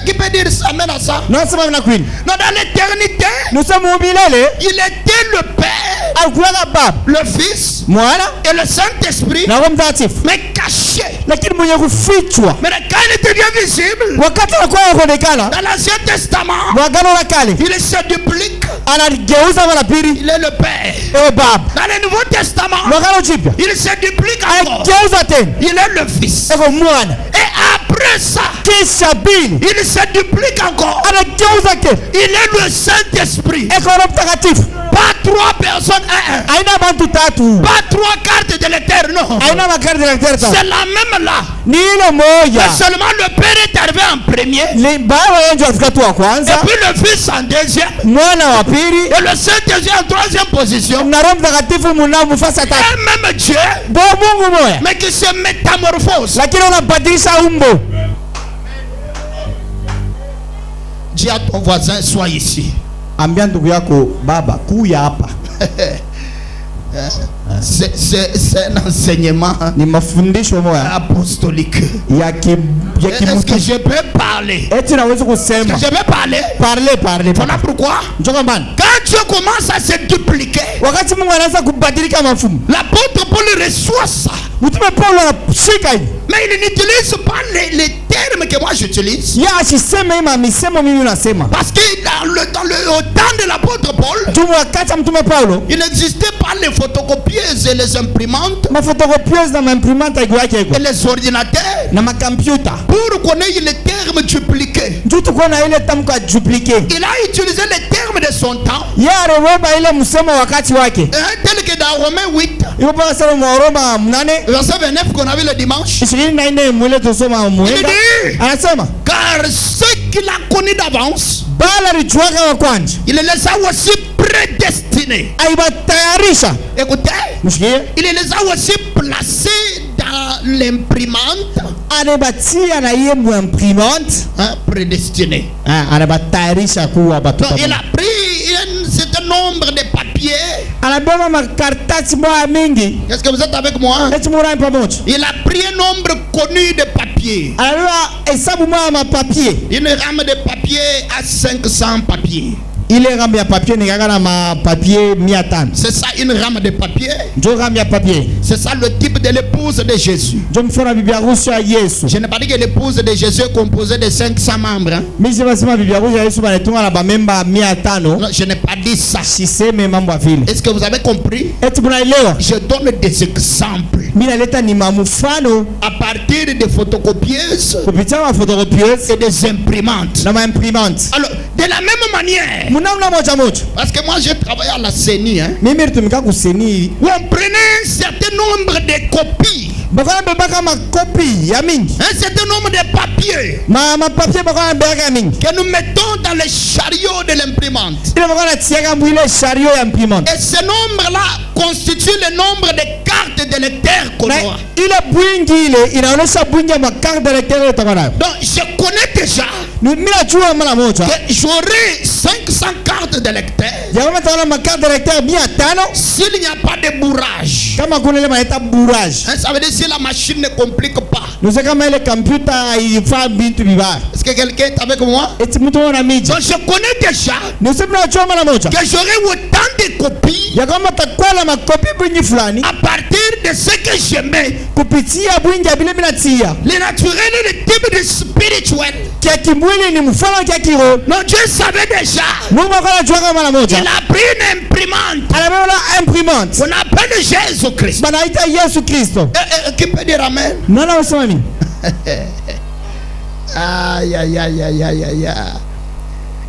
Qui peut dire amen à ça? Non, c'est pas une queen. Non, dans l'éternité, Nous sommes mobilés. il était le Père, Akuyaga baba. le Fils Mwana et le Saint-Esprit, na Roho Mtakatifu. mais caché. Lakini mwenye kufichwa Mais quand il devient visible, wakati anakuwa anaonekana dans l'Ancien Testament, mwagano la kale il se duplique. anageuza mara pili Il est le Père. ewe baba. Dans le Nouveau Testament, Mwagano jipya il se duplique encore. anageuza tena Il est le Fils. eko mwana. Et après ça, Kisha pili il se duplique encore. anageuza tena Il est le Saint-Esprit. eko Roho Mtakatifu. Pas trois personnes, un. Haina bantu tatu, Pas trois cartes de l'éternel, non. haina makari ya daktari C'est sawa. la même là. Ni ile moja. Mais seulement le Père est arrivé en premier. Ni baba yenjo afika tu wa Et kwanza, puis le Fils en deuxième. mwana wa pili Et le Saint-Esprit en troisième position. na Roho Mtakatifu muna mufasa tatu. Un même Dieu, Bo Mungu moya, mais qui se métamorphose. lakini unabadilisha umbo. Dis à ton voisin, sois ici. Ambia ndugu yako baba kuya hapa. C'est un enseignement Ni mafundisho moya apostolique. ya Est-ce que je peux parler? eti naweza Est-ce kusema que je peux parler? parler. Voilà pourquoi. Njoka mbani. Quand Dieu commence à se dupliquer, Wakati Mungu anaanza kubadilika mafumu, l'apôtre Paul reçoit ça. mtume Paulo anashika hivi. Mais il n'utilise pas les termes que moi j'utilise. Ya asiseme ima misemo mimi nasema. Parce que au temps de l'apôtre Paul, Tumu wakati mtume Paulo, il n'existait pas les photocopieuses et les imprimantes mafotokopieuse na maimprimante haiko yake et iko. les ordinateurs Na makompyuta. pour connaître les termes dupliqués. Ndio tuko na ile tamko ya dupliquer. Il a utilisé les termes de son temps, Ya areweba ile msemo wakati wake. tel que dans Romains 8, Ipo paka sema Waroma 8 verset 29 qu'on a vu le dimanche. 24 mwele tusoma Il mwenda. dit, Anasema car ceux qu'il a connus d'avance, bala lichwaka wa kwanza il les a aussi prédestinés. aibatayarisha. Écoutez, Mshikie? il les a aussi placés dans l'imprimante, Anabatia na iye muimprimante. prédestinés. Anabatayarisha kuwa batu. Donc il a pris un certain nombre de papiers. Anabeba makartasi moya mingi. Est-ce que vous êtes avec moi? Eti mura pamoja. Il a pris un nombre connu de papiers. Anabeba hesabu moya mapapier. Une rame de papier à 500 papiers. Ile rambi ya papier ni kaka na mapapier 500. C'est ça, une rame de papier. Njo rambi ya papier. C'est ça le type de l'épouse de Jésus. Njo mfano bibi harusi ya Yesu. Je n'ai pas dit que l'épouse de Jésus est composée de 500 membres. Hein? Mimi sema sema bibi harusi ya Yesu banatunga na bamemba 500. Non, je n'ai pas dit ça. Siseme mambo vile. Est-ce que vous avez compris? Eti munaelewa? Je donne des exemples. Mimi naleta ni mfano À partir des photocopieuses kupitia mafotokopieuse et des imprimantes. na maimprimante. Alors, de la même manière, Munamna moja moja. parce que moi j'ai travaillé à la CENI, hein, Mimi nitumika kuseni. où on prenait un certain nombre de copies, Bakana bebaka makopi ya mingi. un certain nombre de papiers Mapapier bakana bebaka mingi. que nous mettons dans les chariots de l'imprimante. Ile bakana tiaka mwile chariot ya imprimante. Et ce nombre-là constitue le nombre de cartes de lecteurs qu'on Na aura. ile bwingi ile inaonesha bwingi ya makarte de lecteur utakuwa nayo. Donc, je connais déjà Mimi najua mara moja. que j'aurai 500 cartes de lecteurs Jamaa taona makarte de lecteur 500 s'il n'y a pas de bourrage. kama kuna ile manaita bourrage. Hein, ça veut dire si la machine ne complique pas. Nous kama ile computer ifaa bintu vibaya. Est-ce que quelqu'un est avec moi? Eti mtu wana miji. Donc, je connais déjà Nous najua mara moja. que j'aurai autant de copies Ya kama takuwa na makopi bwingi fulani à partir de ce que je mets, kupitia bwingi ya bile mina tia. le naturel et le type de spirituel. Kia kimwili ni mfano kia kiroho. Non, Dieu savait déjà. Mungu akajua kama mara moja. Il a pris une imprimante Anabeba imprimante. qu'on appelle Jésus-Christ. Banaita Yesu Kristo. Qui peut dire amen? Nana wasema nini? Aïe, aïe, aïe, aïe, aïe, aïe, aïe.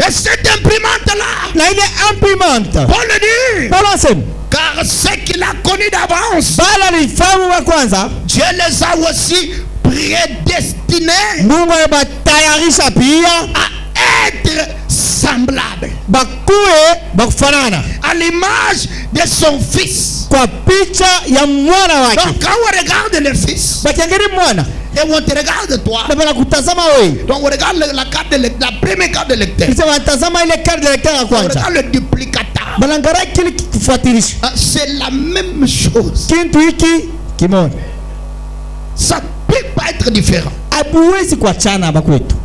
Et cette imprimante-là, Na ile imprimante. Paul dit, Paulo asema, car ce qu'il a connu d'avance, bala lifahamu wa kwanza, Dieu les a aussi prédestinés Mungu alibatayarisha pia à être semblables bakuwe bakufanana à l'image de son fils. kwa picha ya mwana wake. Donc quand on regarde le fils Bakiangalia mwana et on te regarde toi, na banakutazama wewe. donc on regarde la carte de la première carte de lecteur, Kisha wanatazama ile carte de lecteur ya on kwanza. regarde le duplicateur. Banangalia kile kifuatilisho. Ah, c'est la même chose. Kintu hiki kimoja. Ça ne peut pas être différent. Habuwezi kuachana hapa kwetu.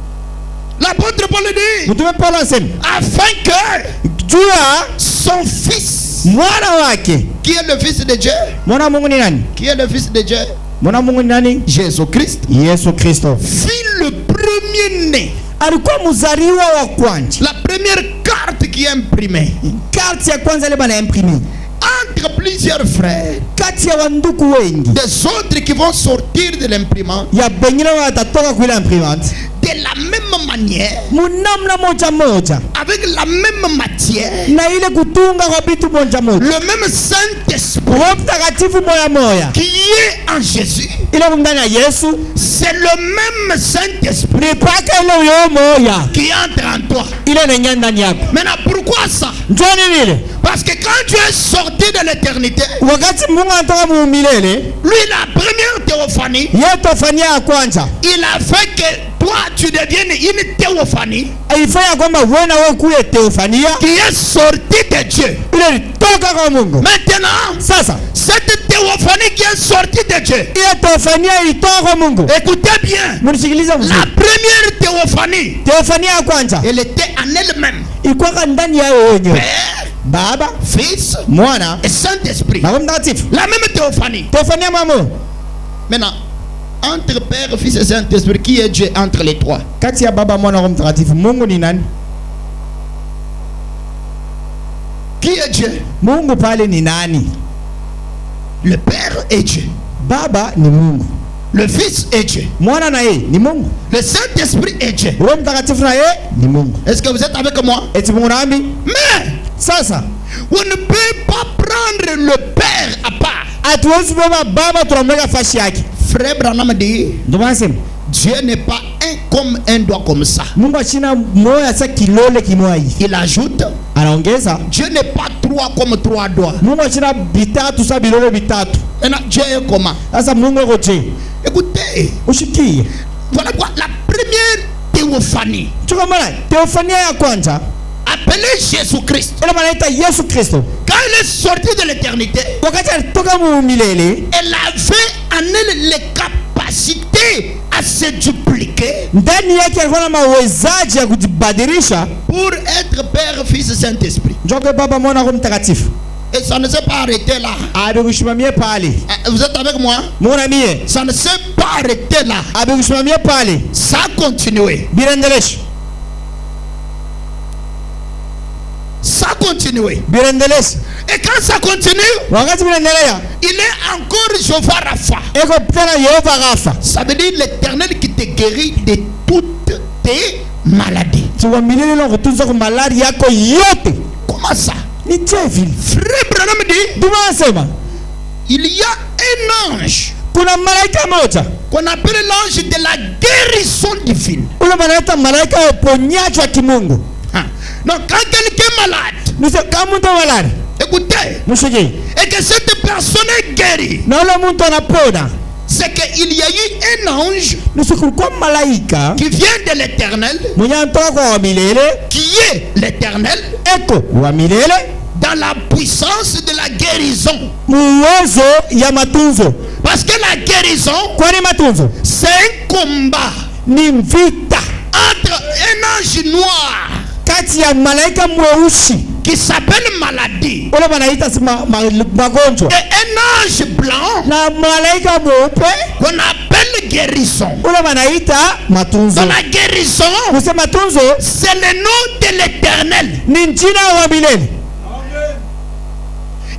L'apôtre Paul dit, mtume Paulo anasema afin que juu ya son fils, mwana wake. qui est le fils de Dieu, Mwana Mungu ni nani? qui est le fils de Dieu, Mwana Mungu ni nani? Jésus-Christ, Yesu Kristo. fut le premier-né. Alikuwa mzaliwa wa kwanza. La première carte qui est imprimée Kati ya kwanza ile bana imprime. entre plusieurs frères, Kati ya wanduku wengi. des autres qui vont sortir de l'imprimante Ya bengine watatoka kwa ile imprimante. de la même manière, Munamna moja moja. avec la même matière, Na ile kutunga kwa vitu moja moja. le même Saint-Esprit Roho Mtakatifu moya moya. qui est en Jésus. Ile ndani ya Yesu C'est le même Saint-Esprit ni paka ile yo moya. qui entre en toi. Ile inaingia ndani yako. Maintenant, pourquoi ça? Njoni vile. Parce que quand tu es sorti de l'éternité, Wakati Mungu anatoka muumilele, lui, la première théophanie, yeye tofania ya kwanza. il a fait que toi, tu deviennes une théophanie Alifanya kwamba wewe na wewe kuwe teofania qui est sortie de Dieu. ile toka kwa Mungu. Maintenant, Sasa cette théophanie qui est sortie de Dieu, ile teofania ilitoka kwa Mungu. écoutez bien, Mnisikilize la vizuri. première théophanie, Teofania ya kwanza elle était en elle-même. ilikuwa ndani yao wenyewe. Père, Baba, Fils Mwana et Saint-Esprit. na Roho Mtakatifu. La même théophanie. Teofania mamo. Maintenant, entre Père, Fils et Saint-Esprit, qui est Dieu entre les trois? Kati ya Baba, Mwana, Roho Mtakatifu, Mungu ni nani? Qui est Dieu? Mungu pale ni nani? Le Père est Dieu. Baba ni Mungu. Le Fils est Dieu. Mwana na yeye ni Mungu. Le Saint-Esprit est Dieu. Roho Mtakatifu na yeye ni Mungu. Est-ce que vous êtes avec moi? Eti Mungu naambi. Mais Sasa on ne peut pas prendre le Père à part. hatuwezi kubeba Baba tunamweka fashi yake. Frère Branham dit, Ndio maana nasema Dieu n'est pas un comme un doigt comme ça. Mungu achina moya sa kilole kimoja hivi. Il ajoute, Anaongeza Dieu n'est pas trois comme trois doigts. Mungu achina bitatu sa bilole bitatu. Maintenant, Dieu est comment? Sasa Mungu yuko je? Écoutez, Ushikie. voilà quoi la première théophanie Chukua mara teofania ya kwanza appelée Jésus-Christ. ile manaita Yesu Kristo. Quand il est sorti de l'éternité, Wakati alitoka milele, elle avait en elle les capacités à se dupliquer ndani yake alikuwa na mawezaji ya kujibadilisha pour être Père, Fils et Saint-Esprit. njoke Baba, Mwana, Roho Mtakatifu. Et ça ne s'est pas arrêté là. Abekushimamie pale. Vous êtes avec moi? Mungu na mie. Ça ne s'est pas arrêté là. Abekushimamie pale. Ça a continué. Birendelesha. Ça a continué. Birendelesha. Et quand ça continue, Wakati birendelea, il est encore Jehovah Rapha. eko tena Yehova Rafa. Ça veut dire l'Éternel qui te guérit de toutes tes maladies. Tuwa milele na kutunza kwa malari yako yote. Comment ça? Ni vile. Frère Branham dit, Ndio anasema il y a un ange kuna malaika moja. qu'on appelle l'ange de la guérison divine. Ule malaika malaika wa uponyaji wa kimungu. Hein. Donc quand quelqu'un est malade, Nise kama mtu malari. écoutez, Mshike. et que cette personne est guérie, Na ule mtu anapona. c'est qu'il y a eu un ange Nise kulikuwa malaika qui vient de l'Éternel, mwenye anatoka kwa wa milele, qui est l'Éternel, eko wa milele, dans la puissance de la guérison. muwezo ya matunzo. Parce que la guérison, Kwani matunzo c'est un combat ni vita entre un ange noir kati ya malaika mweusi qui s'appelle maladie ule wanaita magonjwa et un ange blanc na malaika mweupe qu'on appelle guérison. ule wanaita matunzo. Dans la guérison, Kusema matunzo c'est le nom de l'Éternel. ni jina wa milele.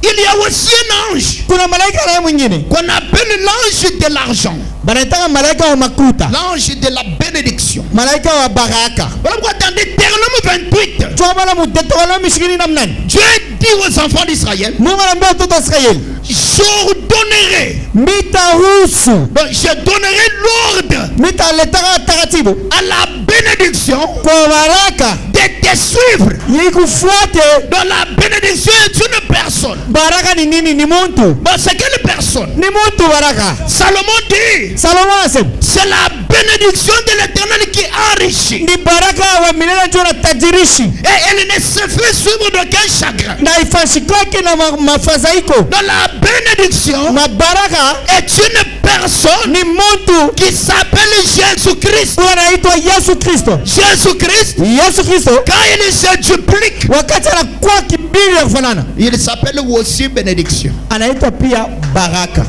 Il y a aussi un ange Kuna malaika naye mwingine qu'on appelle l'ange de l'argent, banaitaka malaika wa makuta, l'ange de la bénédiction. malaika wa baraka. Voilà pourquoi dans Deutéronome 28, Tuamala mu Deuteronome 28 Dieu dit aux enfants d'Israël, Mungu anaambia watoto wa Israeli, j'ordonnerai, mitaruhusu, donc je donnerai l'ordre mitaletaka taratibu à la bénédiction kwa baraka de te suivre. ikufuate. Dans la bénédiction est une personne. Baraka ni nini? Ni muntu. Bon, c'est quelle personne? Ni muntu baraka. Salomon dit, Salomo anasema c'est la bénédiction de l'Éternel qui enrichit. ni baraka wa milele ndio inatajirishi Et elle ne se fait suivre d'aucun chagrin. na ifashikake na mafadhaiko. Dans la bénédiction Na baraka est une personne ni mtu qui s'appelle Jésus-Christ. anaitwa Yesu Kristo. Jésus-Christ, Yesu Kristo quand il se duplique, wakati anakuwa kibili ya kufanana, il s'appelle aussi bénédiction. anaitwa pia baraka.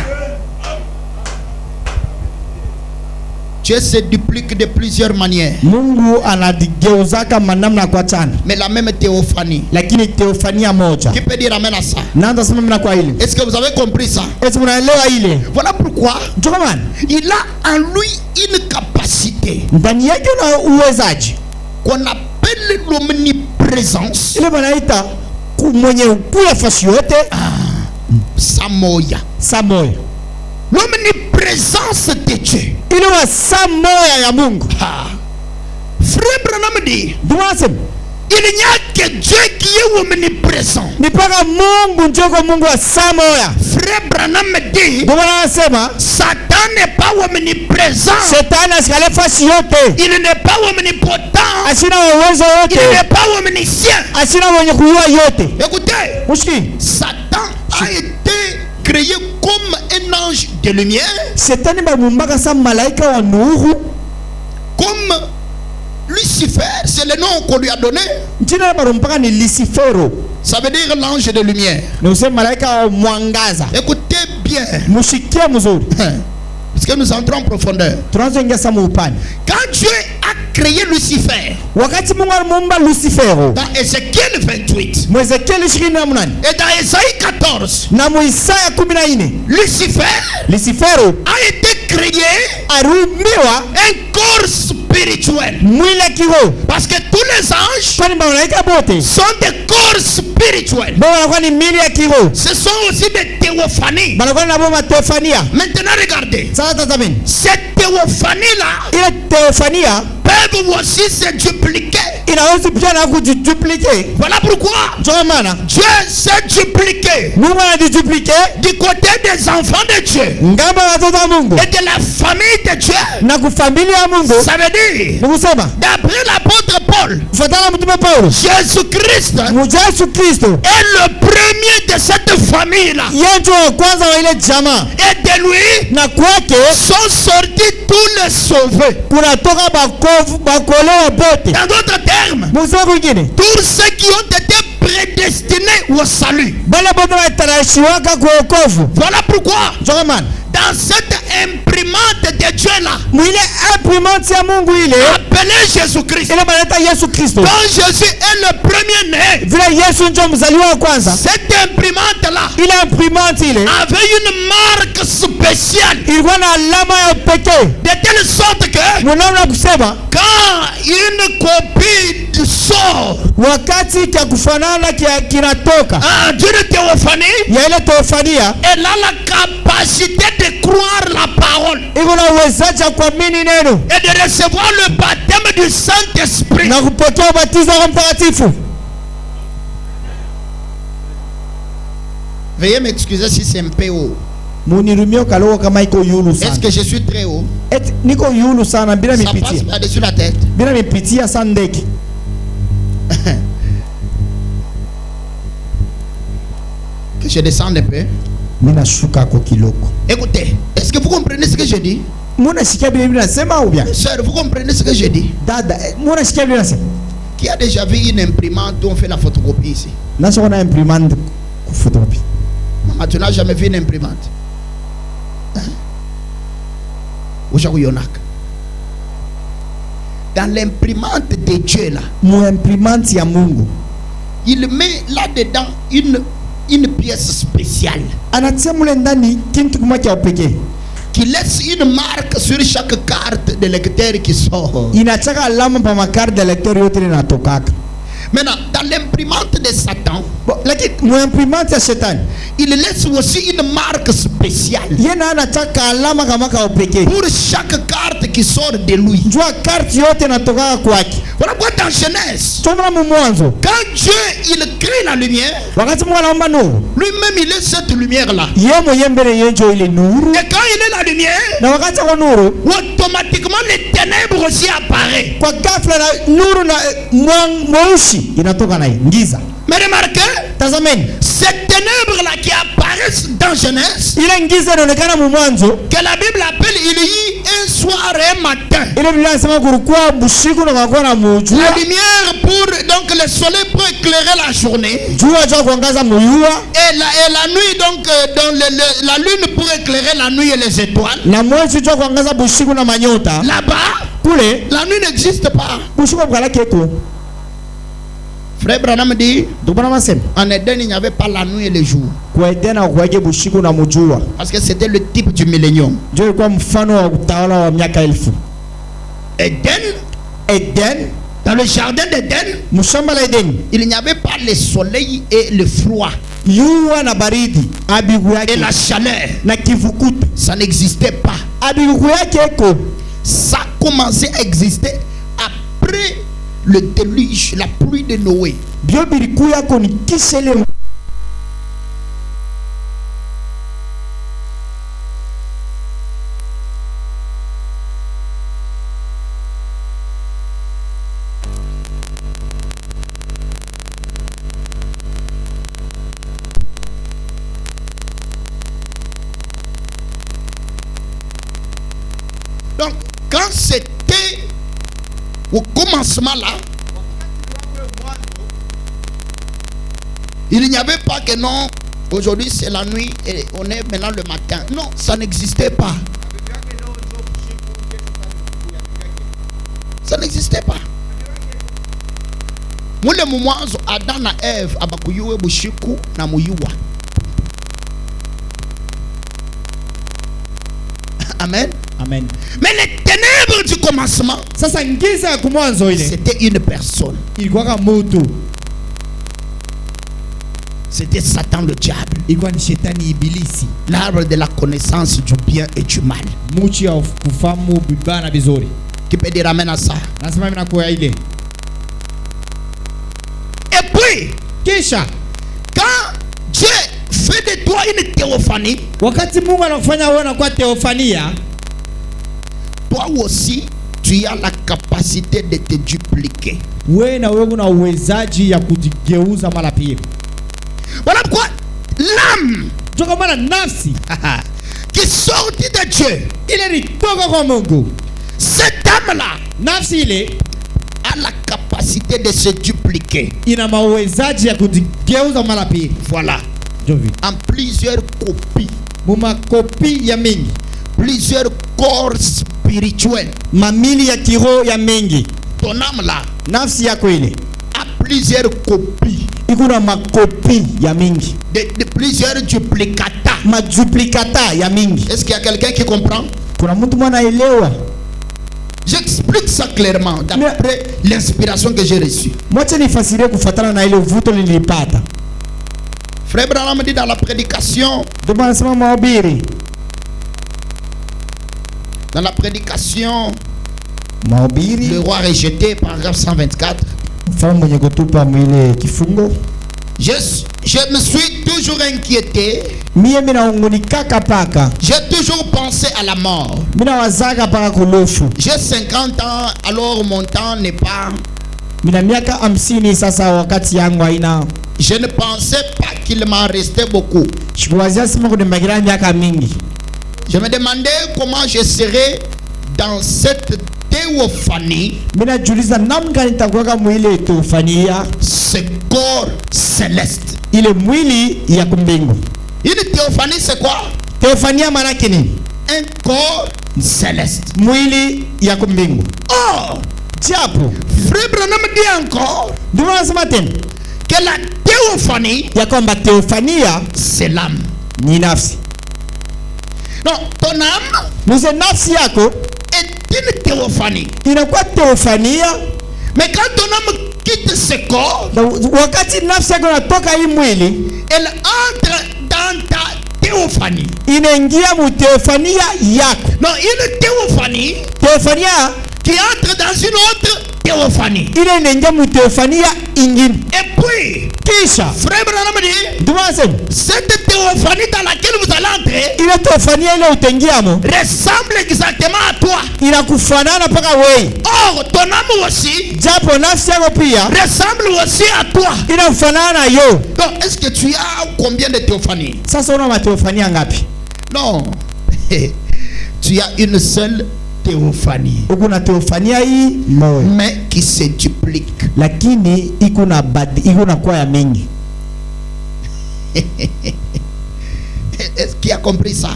Dieu se duplique de plusieurs manières. Mungu anageuzaka manamna kwa chana, Mais la même théophanie. lakini teofania moja. Qui peut dire amen à ça? Naanza sema mimi na kwa ile. Est-ce que vous avez compris ça? Eti mnaelewa ile? Voilà pourquoi Mtokamani, il a en lui une capacité ndani yake na uwezaji qu'on appelle l'omniprésence. ile wanaita mwenye kula fasi yote, Samoya. samoya. L'omniprésence de Dieu. Ile wa samoya ya Mungu. Frère Branham dit, Dumasem, il n'y a que Dieu qui est omniprésent. ni paka Mungu njoko Mungu wa samoya. Frère Branham dit, Ndio anasema Satan n'est pas omniprésent. Shetani asikale fasi yote. Il n'est pas omnipotent. Asina uwezo Il yote. n'est pas omniscient. Asina mwenye kujua yote. Écoutez, Ushiki, Satan a été créé comme un ange de lumière, Shetani bamumbaka sa malaika wa nuru. comme Lucifer, c'est le nom qu'on lui a donné. Jina barumpaka ni Lucifero. Ça veut dire l'ange de lumière. Ni usema malaika wa mwangaza. Écoutez bien, Mushikie mzuri. parce que nous entrons en profondeur. Tunaanza ingia sa muupani. Quand Dieu a créé Lucifer, Wakati Mungu alimuumba Lucifero, dans Ézéchiel 28 Mwezekieli 28 et dans Ésaïe 14, na Muisaya 14, Lucifer Lucifero a été créé arumiwa un corps spirituel. mwili ya kiroho. Parce que tous les anges Kwani malaika bote sont des corps spirituels. bao wanakuwa ni mili ya kiroho, Ce sont aussi des théophanies. wanakuwa na bo matefania. Maintenant, regardez. Sasa tazameni, Cette théophanie-là ile teofania peuvent aussi se dupliquer. inaweza pia na kujiduplike. Voilà pourquoi Ndio maana Dieu s'est dupliqué Mungu anajiduplike du côté des enfants de Dieu ngamba ya watoto wa Mungu et de la famille de Dieu. na kufamilia ya Mungu. Ça veut dire, Ni kusema d'après l'apôtre Paul, kufuatana na mtume Paulo, Jésus-Christ Yesu Kristo est le premier de cette famille-là. yeye ndio wa kwanza wa ile jamaa, Et de lui na kwake sont sortis tous les sauvés. kunatoka bakovu bakolewa bote. Dans d'autres termes, Mwisho kwingine tous ceux qui ont été prédestinés au salut. bale bote watarashiwaka kwa wokovu. Voilà pourquoi Ndio maana dans cette imprimante de Dieu là, mwile imprimante ya Mungu ile appelée Jésus-Christ, ile banaita Yesu Kristo, quand Jésus est le premier né, vile Yesu ndio mzaliwa wa kwanza, cette imprimante là ile imprimante ile avait une marque spéciale, ilikuwa na alama ya pekee, de telle sorte que mnaona kusema quand une copie sort wakati kia kufanana kinatoka d'une théophanie, ya ile teofania, elle a la capacité de croire la parole iko na uwezaji wa kuamini neno et de recevoir le baptême du Saint-Esprit. na kupokea ubatizo wa Mtakatifu. Veuillez m'excuser si c'est un peu haut. Munirumio kaloko kama iko yulu Est-ce sana. que je suis très haut? Eti niko yulu sana bila Ça passe mipitia. par-dessus la tête. Bila mipitia sana ndeki. Que je descende un peu. Mina shuka kwa kiloko. Écoutez, est-ce que vous comprenez ce que je dis? Muna sikia bila nasema ou bien? Sœur, vous comprenez ce que je dis? Dada, muna sikia bila nasema. Qui a déjà vu une imprimante où on fait la photocopie ici? Nasi wana imprimante photocopie. Maman, tu n'as jamais vu une imprimante? Dans l'imprimante de Dieu là, Mu imprimante ya Mungu. il met là-dedans une pièce spéciale Anatia mule ndani kintu kuma kia upekee. qui laisse une marque sur chaque carte de lecteur qui sort. Inachaka alama pa makari de lecteur yote linatokaka. Maintenant, dans l'imprimante de Satan, Lakini mu imprimante ya shetani il laisse aussi une marque spéciale yena anachaka alama kama ka upekee. pour chaque carte qui sort de lui. Njua karti yote inatokaka kwake. Voilà pourquoi dans Genèse, Tumra mu mwanzo quand Dieu il crée la lumière, wakati Mungu anaomba nuru, lui-même il est cette lumière-là. yeye mwenyewe mbele yenjo ile nuru, Et quand il est la lumière, na wakati kwa nuru automatiquement les ténèbres aussi apparaissent. kwa ghafla na nuru na mweusi inatoka naye ngiza. Mais remarquez, Tazameni cette ténèbre-là qui apparaît apparaît dans Genèse, ile ngiza inaonekana mu mwanzo, que la Bible appelle il y eut un soir et un matin. ile Biblia inasema kulikuwa busiku na kulikuwa na mujua. La lumière pour donc le soleil pour éclairer la journée. Jua jua kuangaza muyua. Et la nuit donc dans la lune pour éclairer la nuit et les étoiles. Na mwezi jua kuangaza busiku na manyota. Là-bas, kule la nuit n'existe pas. Busiku bukala keko. Frère Branham dit, en Éden il n'y avait pas la nuit et le jour. Parce que c'était le type du millénium. Éden, dans le jardin d'Éden, il n'y avait pas le soleil et le froid. Et la chaleur, ça n'existait pas. Ça a commencé à exister après le déluge, la pluie de Noé. Donc, quand c'était au commencement là, il n'y avait pas que non, aujourd'hui c'est la nuit et on est maintenant le matin. Non, ça n'existait pas. Ça n'existait pas. Mule mwanzo Adam na Eve abakuyuwe bushiku na muyuwa. Amen. Amen. Mais les ténèbres du commencement, c'était une personne. C'était Satan le diable. L'arbre de la connaissance du bien et du mal. Qui peut dire amen à ça? Et puis, quand Dieu fait de toi une théophanie, toi aussi, tu as la capacité de te dupliquer. Voilà pourquoi l'âme qui sortit de Dieu, cette âme-là a la capacité de se dupliquer. Voilà. En plusieurs copies. Plusieurs corps spirituels. Ton âme là a plusieurs copies. De plusieurs duplicata. Est-ce qu'il y a quelqu'un qui comprend? J'explique ça clairement d'après l'inspiration que j'ai reçue. Frère Branham dit dans la prédication, le roi rejeté, paragraphe 124. Je me suis toujours inquiété. J'ai toujours pensé à la mort. J'ai 50 ans, alors mon temps n'est pas. Je ne pensais pas qu'il m'en restait beaucoup. Je me demandais comment je serais dans cette théophanie, ce corps céleste. Une théophanie, c'est quoi? Un corps céleste. Oh, Frère Branham dit encore que la théophanie, c'est l'âme. Non, ton âme est une théophanie. Mais quand ton âme quitte ce corps, elle entre dans ta théophanie. Non, une théophanie qui entre dans une autre théophanie. ile inaingia mteofania ingine. Et puis, Kisha frère Branham dit, ndumase cette théophanie dans laquelle vous allez entrer ile teofania ile utengiamo ressemble exactement à toi. inakufanana paka wewe, Or, ton âme aussi japo nafsi yako pia ressemble aussi à toi. inafanana na yo. Donc, est-ce que tu as combien de théophanies? Sasa una mateofania ngapi? Non. Tu as une seule théophanie, Uko na teofania hii moja, mais qui se duplique. lakini iko na kwa ya mingi. Est-ce qu'il a compris ça?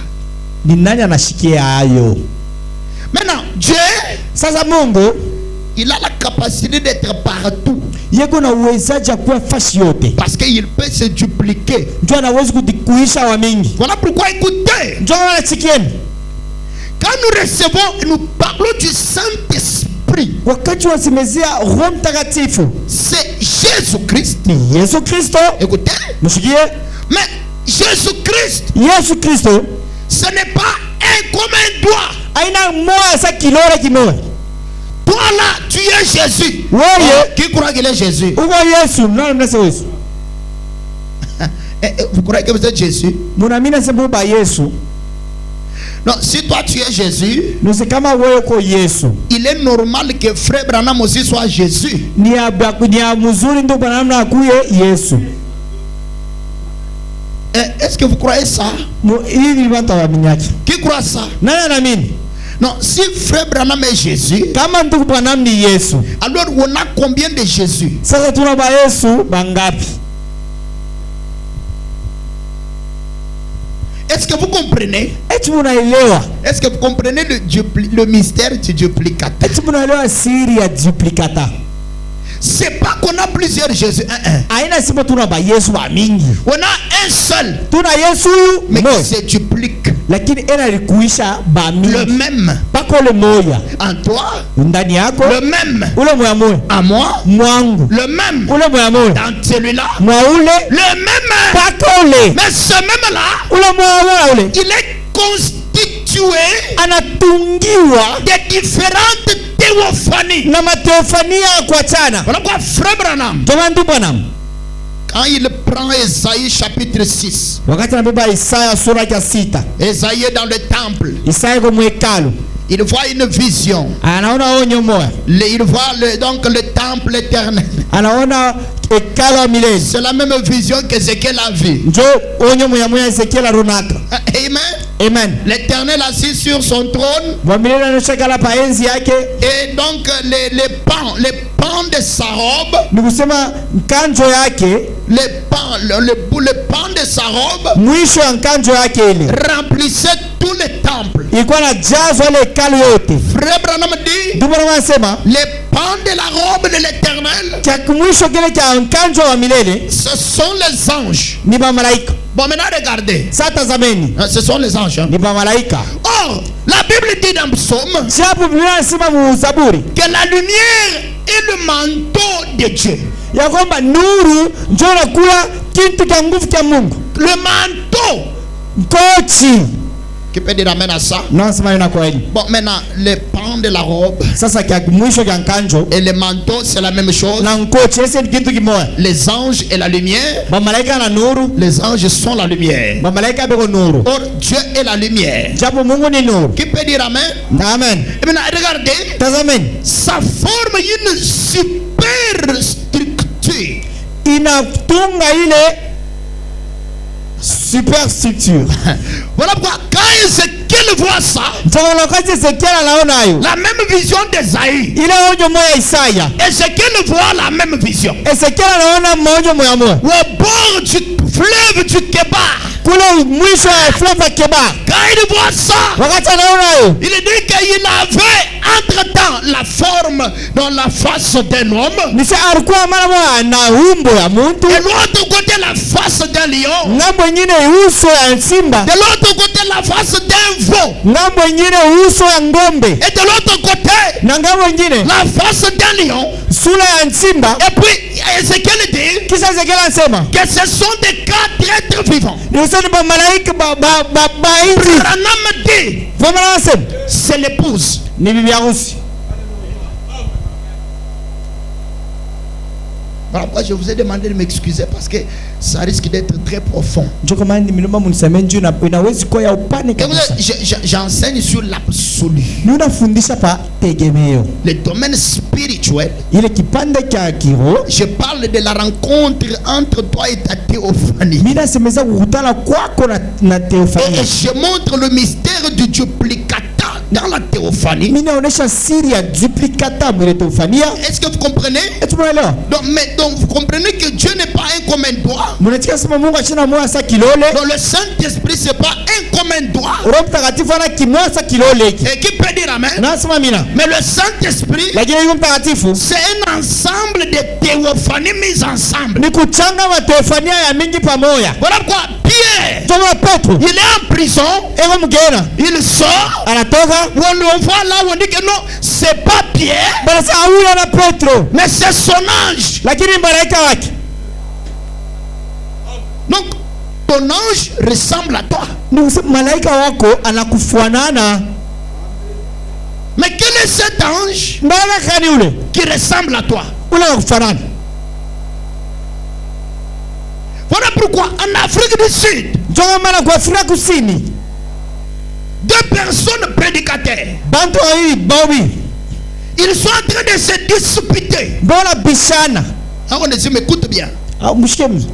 Ni nani anashikia hayo? Maintenant, Dieu, Sasa Mungu il a la capacité d'être partout yeko na uwezaji kuwa fasi yote, parce qu'il peut se dupliquer. ndio anaweza kuikuisha wa mingi. Voilà pourquoi, écoutez, Ndio anasikieni, quand nous recevons, nous parlons du Saint-Esprit. wakati wasimezea Roho Mtakatifu C'est Jésus-Christ. ni Yesu Kristo. Écoutez, Msikie, mais Jésus-Christ, Yesu Kristo ce n'est pas un comme un doigt. aina moja sa kilole kimoja. Toi là, tu es Jésus. Wewe Qui croit qu'il est Jésus? uko Yesu, nani mnasema Yesu? Vous croyez que vous êtes Jésus? Munaamini sema ba Yesu? Non, si toi tu es Jésus, Nusi kama wewe uko Yesu, il est normal que frère Branham aussi soit Jésus. ni ya mzuri ndio bwana namna akuye Yesu. Est-ce que vous croyez ça? Hivi watu waaminiaje? Qui croit ça? Nani anaamini? Non, si frère Branham est Jésus, Kama ndugu bwana ni Yesu, alors on a combien de Jésus? sasa tuna ba Yesu bangapi? Est-ce que vous comprenez? Eti munaelewa? Est-ce que vous comprenez le mystère du duplicateur? Eti munaelewa siri ya duplicata? C'est pas qu'on a plusieurs Jésus. Aina sema tuna ba Yesu wa mingi. On a un seul, Tuna Yesu mais moja, qui se duplique. lakini ena likuisha ba mingi. Le même Pako le moja en toi, ndani yako, le même ule moya moya en moi, mwangu, le même ule moya moya dans celui-là, mwa ule, le même. pako ule, Mais ce même-là, ule moya moya ule il est constitué anatungiwa de différentes théophanies. na mateofania kwa chana. Voilà pourquoi frère Branham, Jamandu bwana, quand il prend Ésaïe chapitre 6, wakati anabeba Isaya sura ya 6, Ésaïe est dans le temple, Isaya kwa mwekalu, il voit une vision. anaona onyo moja, Il voit donc le temple éternel. anaona hekalu wa milele. C'est la même vision qu'Ézéchiel a vue. Njo onyo moya Ezekiel aronaka. Amen. Amen. L'Éternel assis sur son trône. Wa milele anashakala pa enzi yake, Et donc les pans de sa robe, ni kusema nkanjo yake, les pans de sa robe mwisho ya nkanjo yake ile remplissaient tout le temple. ilikuwa na jazo ile hekalu yote. Frère Branham dit, Ndio bwana anasema les pans de la robe de l'Éternel, cha mwisho kile cha nkanjo wa milele ce sont les anges. ni ba malaika. Bon, maintenant regardez. Sasa tazameni, Ce sont les anges. ni ba malaika. Or, la Bible dit dans Psaume Japo Biblia inasema mu Zaburi que la lumière est le manteau de Dieu. ya kwamba nuru ndio inakuwa kitu cha nguvu cha Mungu. Le manteau. Mkochi Qui peut dire amen à ça? non sema ina kweli. Bon, maintenant, les pans de la robe Sasa kia mwisho cha nkanjo et le manteau, c'est la même chose. na mkochi ese ni kitu kimoja. Les anges et la lumière. Ba malaika na nuru, Les anges sont la lumière. ba malaika beko nuru. Or, Dieu est la lumière. Japo Mungu ni nuru. Qui peut dire amen? Amen. Et maintenant, regardez, Tazameni, ça forme une super structure. inatunga ile super structure. Voilà pourquoi quand Ézéchiel voit ça, Ndio wakati Ezekiel anaona hayo, la même vision d'Esaïe, ile onyo moya Isaya, Ézéchiel voit la même vision. Ezekiel anaona moja moya moya Au bord du fleuve du Kébar, kule mwisho ya fleuve Kebar. quand il voit ça, Wakati anaona hayo, il dit qu'il avait entre-temps la forme dans la face d'un homme, nisa alikuwa mara moja na umbo ya muntu, de l'autre côté la face d'un lion, ngambo nyingine uso ya simba, de l'autre côté la face d'un veau, ngambo nyingine uso ya ngombe, et de l'autre côté na ngambo nyingine la face d'un lion. sura ya simba. Et puis Ézéchiel dit Kisha Ezekiel anasema que ce sont des quatre êtres vivants. ni usani ba malaika ba inzi. Branham dit Vama anasema c'est l'épouse. ni bibi harusi. Voilà pourquoi je vous ai demandé de m'excuser parce que ça risque d'être très profond. Ndio kama nimeomba mnisamehe inaweza kuwa ya upane kabisa. J'enseigne sur l'absolu. Ninafundisha pa tegemeo. Le domaine spirituel. Ile kipande cha kiroho. Je parle de la rencontre entre toi et ta théophanie. Mimi nasemeza kukutana kwako na théophanie. Et je montre le mystère du duplicata dans la théophanie. Mimi naonesha siri ya duplicata mwele théophanie. Est-ce que vous comprenez? Donc vous comprenez que Dieu n'est pas un comme un doigt. Donc le Saint-Esprit c'est pas un comme un doigt. Et qui peut dire amen? Mais le Saint-Esprit c'est un ensemble de théophanies mises ensemble. Voilà pourquoi Pierre, il est en prison, il sort, on le voit là, on dit que non, c'est pas Pierre, mais c'est son ange. Donc ton ange ressemble à toi. Mais quel est cet ange qui ressemble à toi? Voilà pourquoi en Afrique du Sud, deux personnes prédicateurs, ils sont en train de se disputer. Ah, on m'écoute bien.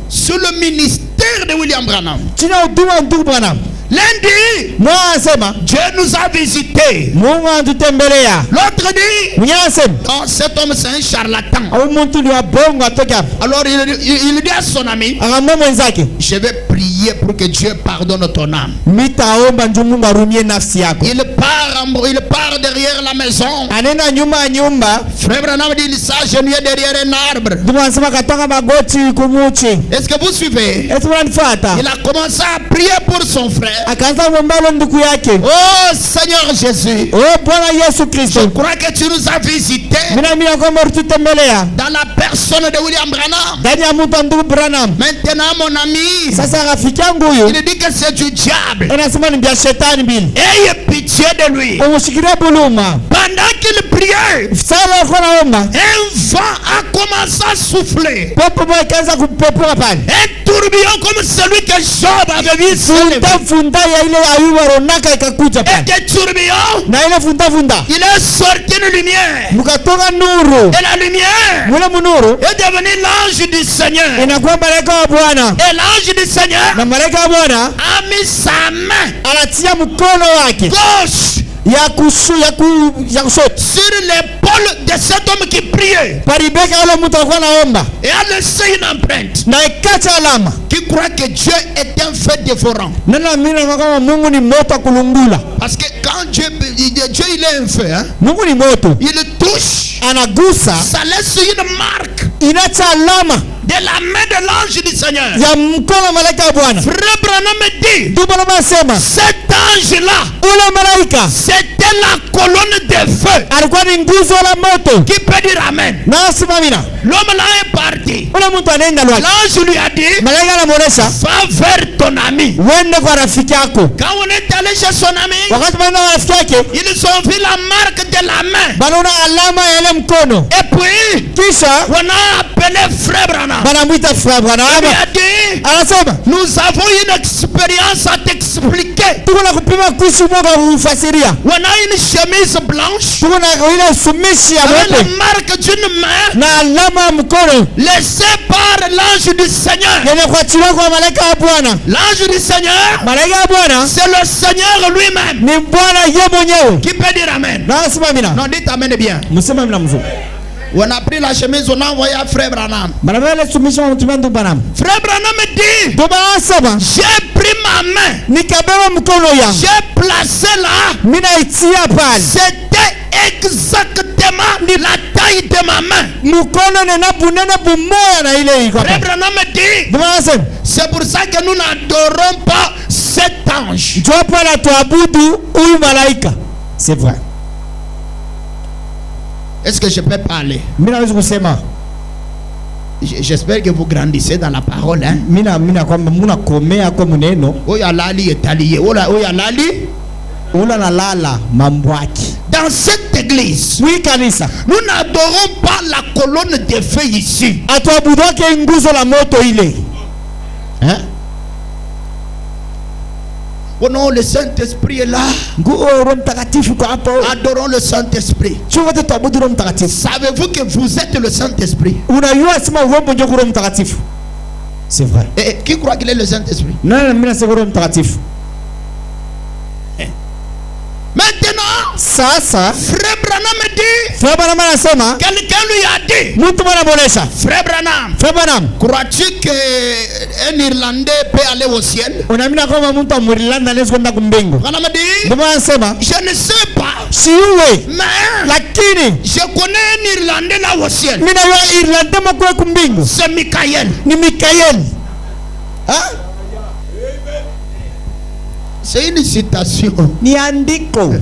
Sur le ministère de William Branham. Lundi, Dieu nous a visités. L'autre dit, non, cet homme c'est un charlatan. Alors il dit à son ami, je vais prier pour que Dieu pardonne ton âme. Il part derrière la maison. Frère Branham dit, il s'agenouille derrière un arbre. Est-ce que vous suivez? Il a commencé à prier pour son frère. Oh Seigneur Jésus, je crois que tu nous as visités dans la personne de William Branham. Maintenant mon ami, il dit que c'est du diable. Ayez pitié de lui. Pendant qu'il priait, un vent a commencé à souffler. Un tourbillon comme celui que Job avait vu. Et des tourbillons, il est sorti une lumière. Et la lumière est devenue l'ange du Seigneur. Et l'ange du Seigneur a mis sa main gauche sur l'épaule de cet homme qui priait et a laissé une empreinte qui croit que Dieu est un feu dévorant. Parce que quand Dieu il est un feu, hein? Il touche, ça laisse une marque de la main de l'ange du Seigneur. Frère Branham me dit, cet ange-là, c'était la colonne de feu. Qui peut dire amen? L'homme là est parti. L'ange lui a dit, va vers ton ami. Quand on est allé chez son ami, ils ont vu la marque de la main. Et puis on a appelé Frère Branham. Il a dit, nous avons une expérience à t'expliquer. On a une chemise blanche avec la marque d'une main laissée par l'ange du Seigneur. L'ange du Seigneur, c'est le Seigneur lui-même. Qui peut dire amen? Non, dites amen bien. On a pris la chemise, on a envoyé à Frère Branham. Frère Branham me dit, j'ai pris ma main, j'ai placé là, c'était exactement la taille de ma main. Frère Branham me dit, c'est pour ça que nous n'adorons pas cet ange. C'est vrai. Est-ce que je peux parler? J'espère que vous grandissez dans la parole, hein? ula nalala mambwaki. Dans cette église, Oui kanisa. nous n'adorons pas la colonne de feu ici. Atuabudoke nguzo la moto ile. Hein? Oh non, le Saint-Esprit est là. Roho Mtakatifu kwa hapo. Adorons le Saint-Esprit. Chuo tuabudu Roho Mtakatifu. Savez-vous que vous êtes le Saint-Esprit? Unajua sema uombe ndio Roho Mtakatifu. C'est vrai. Et qui croit qu'il est le Saint-Esprit? Nani mimi nasema Roho Mtakatifu? Maintenant, Sasa Frère Branham dit, Frère Branham anasema quelqu'un lui a dit, mtu mwana bonesha. Frère Branham, Frère Branham, crois-tu qu'un Irlandais peut aller au ciel? unaamini kwamba mtu wa Irlanda anaweza kwenda kumbingu? Branham dit, Ndio anasema je ne sais pas, siwe, mais lakini je connais un Irlandais là au ciel. mimi na Irlanda mkwe kumbingu. C'est Michael. Ni Mikael. Hein? C'est une citation. Ni andiko.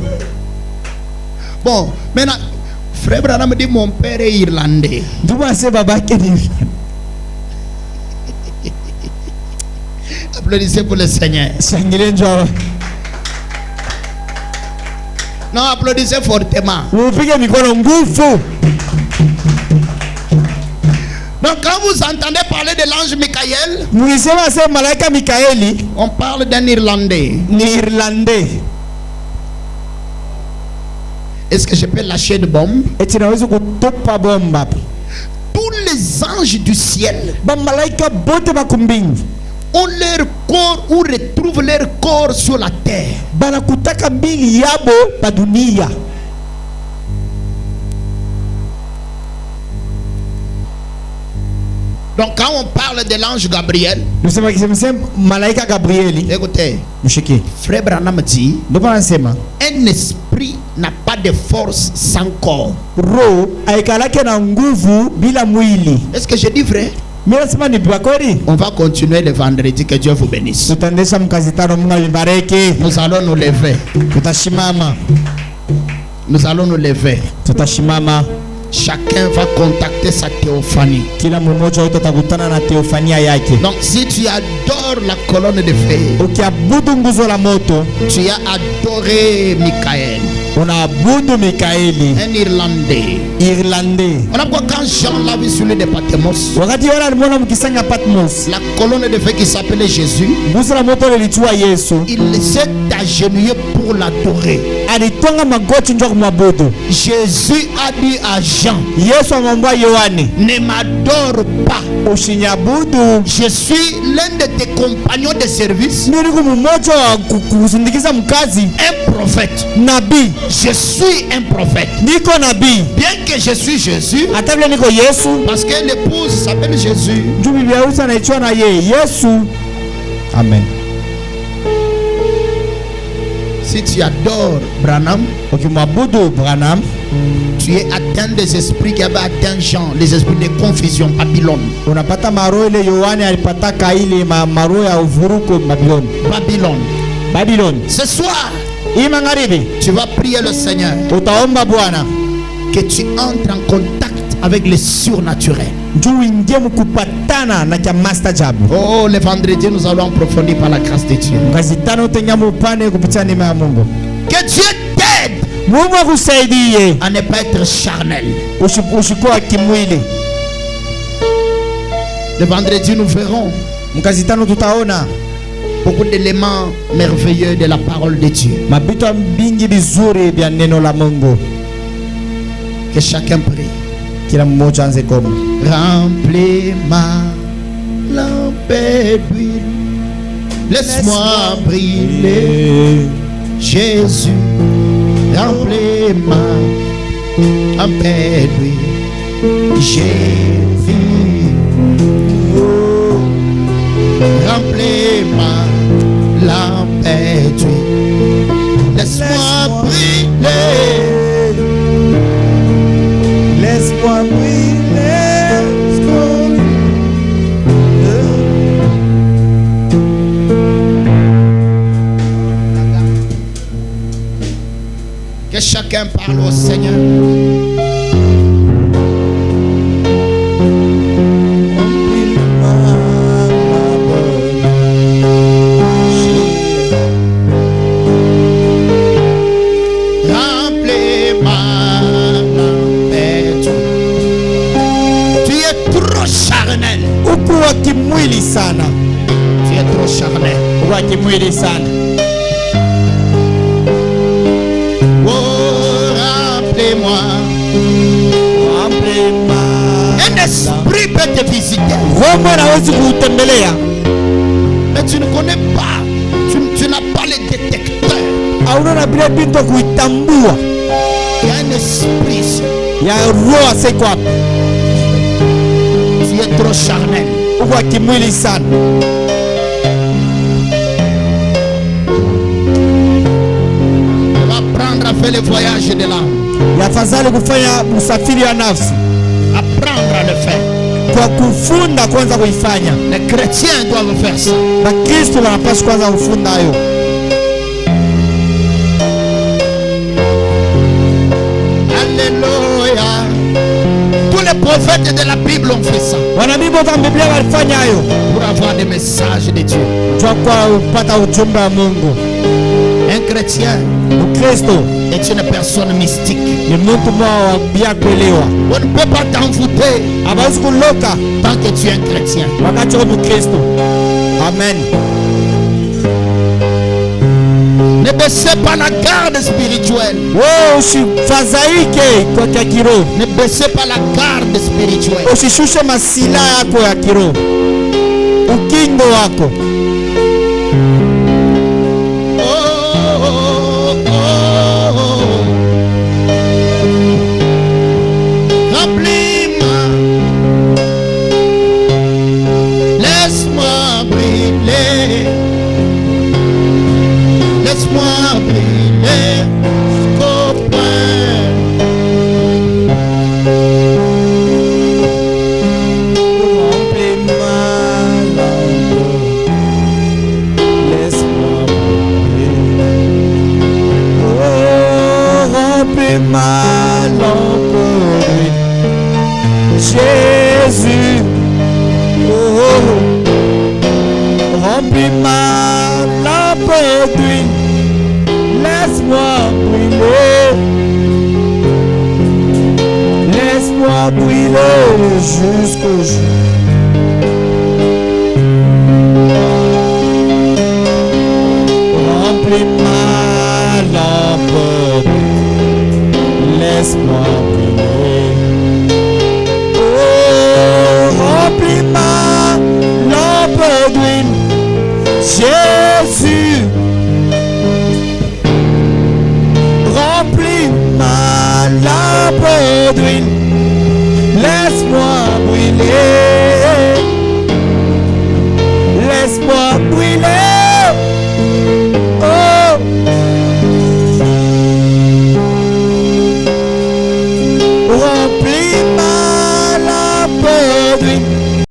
Bon, maintenant, Frère Branham dit, mon père est irlandais. Ndio anasema babake ni. Applaudissez pour le Seigneur. Shangilie njoo. Non, applaudissez fortement. Upige mikono nguvu. Donc quand vous entendez parler de l'ange Michael, Mwisema sema malaika Mikaeli on parle d'un Irlandais. ni Irlandais. Est-ce que je peux lâcher une bombe? Eti naweza kutupa bomba. Tous les anges du ciel Ba malaika bote bakumbingu ont leur corps ou retrouvent leur corps sur la terre. banakutaka mbili yabo pa dunia. Donc quand on parle de l'ange Gabriel, Nusema kisemsem malaika Gabrieli. écoutez, Mshiki. Frère Branham dit, Ndio anasema un esprit n'a pas de force sans corps. roho aikalake na nguvu bila mwili. Est-ce que je dis vrai? Mimi nasema ni kweli. On va continuer le vendredi, que Dieu vous bénisse. Tutaendesha mkazi tano, Mungu alibariki. Nous allons nous lever. Tutashimama. Nous allons nous lever. Tutashimama. Chacun va contacter sa théophanie. Kila mmoja wetu atakutana na teofania yake. Donc si tu adores la colonne de feu, Ukiabudu nguzo la moto, tu as adoré Michael, unaabudu Mikaeli, un Irlandais. Irlandais. Voilà pourquoi quand Jean l'a vu sur l'île de Patmos, Wakati wala alimwona mkisanga Patmos, la colonne de feu qui s'appelait Jésus, nguzo la moto lilichua Yesu, il s'est agenouillé pour l'adorer. alitonga magoti ndio kumwabudu. Jésus a dit à Jean, Yesu amwambia Yohane, ne m'adore pas. usinyabudu. Je suis l'un de tes compagnons de service, Mimi niko mmoja wa kusindikiza mkazi, un prophète. nabii. Je suis un prophète. Niko nabii. Bien que je suis Jésus, Hata vile niko Yesu, parce que l'épouse s'appelle Jésus. juu bibi harusi anaitwa na yeye Yesu. Amen. Si tu adores Branham, Ukimwabudu Branham, tu es atteint des esprits qui avaient atteint Jean, les esprits de confusion, Babylone. unapata maroho ile Yohane alipataka ile maroho ya uvuruko Babiloni. Babylone. Babiloni. Ce soir, Hii magharibi tu vas prier le Seigneur utaomba Bwana que tu entres en contact avec le surnaturel. juu ingie mkupatana na cha mastajabu. Oh, le vendredi, nous allons approfondir par la grâce de Dieu. Ngazi tano utenyamu upande kupitia neema ya Mungu. Que Dieu t'aide Mungu akusaidie à ne pas être charnel. usikuwa kimwili. Le vendredi, nous verrons Mkazi tano tutaona beaucoup d'éléments merveilleux de la parole de Dieu. mabito bingi bizuri vya neno la Mungu. Que chacun prie. Kila mmoja anze koma. Remplis ma lampe d'huile. Laisse-moi briller. Jésus, remplis ma lampe d'huile. Jésus, oh, remplis ma lampe d'huile. Laisse-moi briller. Laisse-moi briller. Que chacun parle au Seigneur. kimwili sana, Tu es trop charnel. uko kimwili sana. Oh, rappelez-moi. Un esprit peut te visiter. Roho anaweza kutembelea, Mais tu ne connais pas. Tu n'as pas le détecteur. hauna bila binto kuitambua Il y a un esprit ici. ya roho asiko hapa. Tu es trop charnel. Uko kimwili sana. Tu vas apprendre à faire le voyage de l'âme. Yafadhali kufanya usafiri wa nafsi, Apprendre à le faire. kwa kufunda kwanza kuifanya. Les chrétiens doivent faire ça. Na Kristo wanapaswa kwanza kufunda hayo. Alléluia. Tous les prophètes de la Bible ont fait ça. Wanabii wote wa Biblia walifanya hayo Pour avoir des messages de Dieu. kwa kupata ujumbe wa Mungu. Un chrétien Ukristo est une personne mystique. ni mtu mmoja bila kuelewa. On ne peut pas t'envoûter Hawezi kuloka tant que tu es un chrétien. wakati uko Mkristo. Amen. Ne baissez pas la garde spirituelle. Wewe usifadhaike kwa kiroho. Ne baissez pas la garde spirituelle. Usishushe masilaha yako ya kiroho, ukingo wako. Oh, oh, oh, oh. Remplis-moi. Laisse-moi briller. Laisse-moi briller jusqu'au point. Ma lampe d'huile, Jésus, oh, remplis ma lampe d'huile, laisse-moi brûler, laisse-moi brûler jusqu'au jour. Remplis ma lampe d'huile, laisse-moi brûler. Oh, remplis ma lampe d'huile, Jésus. Remplis ma lampe d'huile, laisse-moi brûler. Laisse-moi brûler. Oh. Remplis ma lampe d'huile,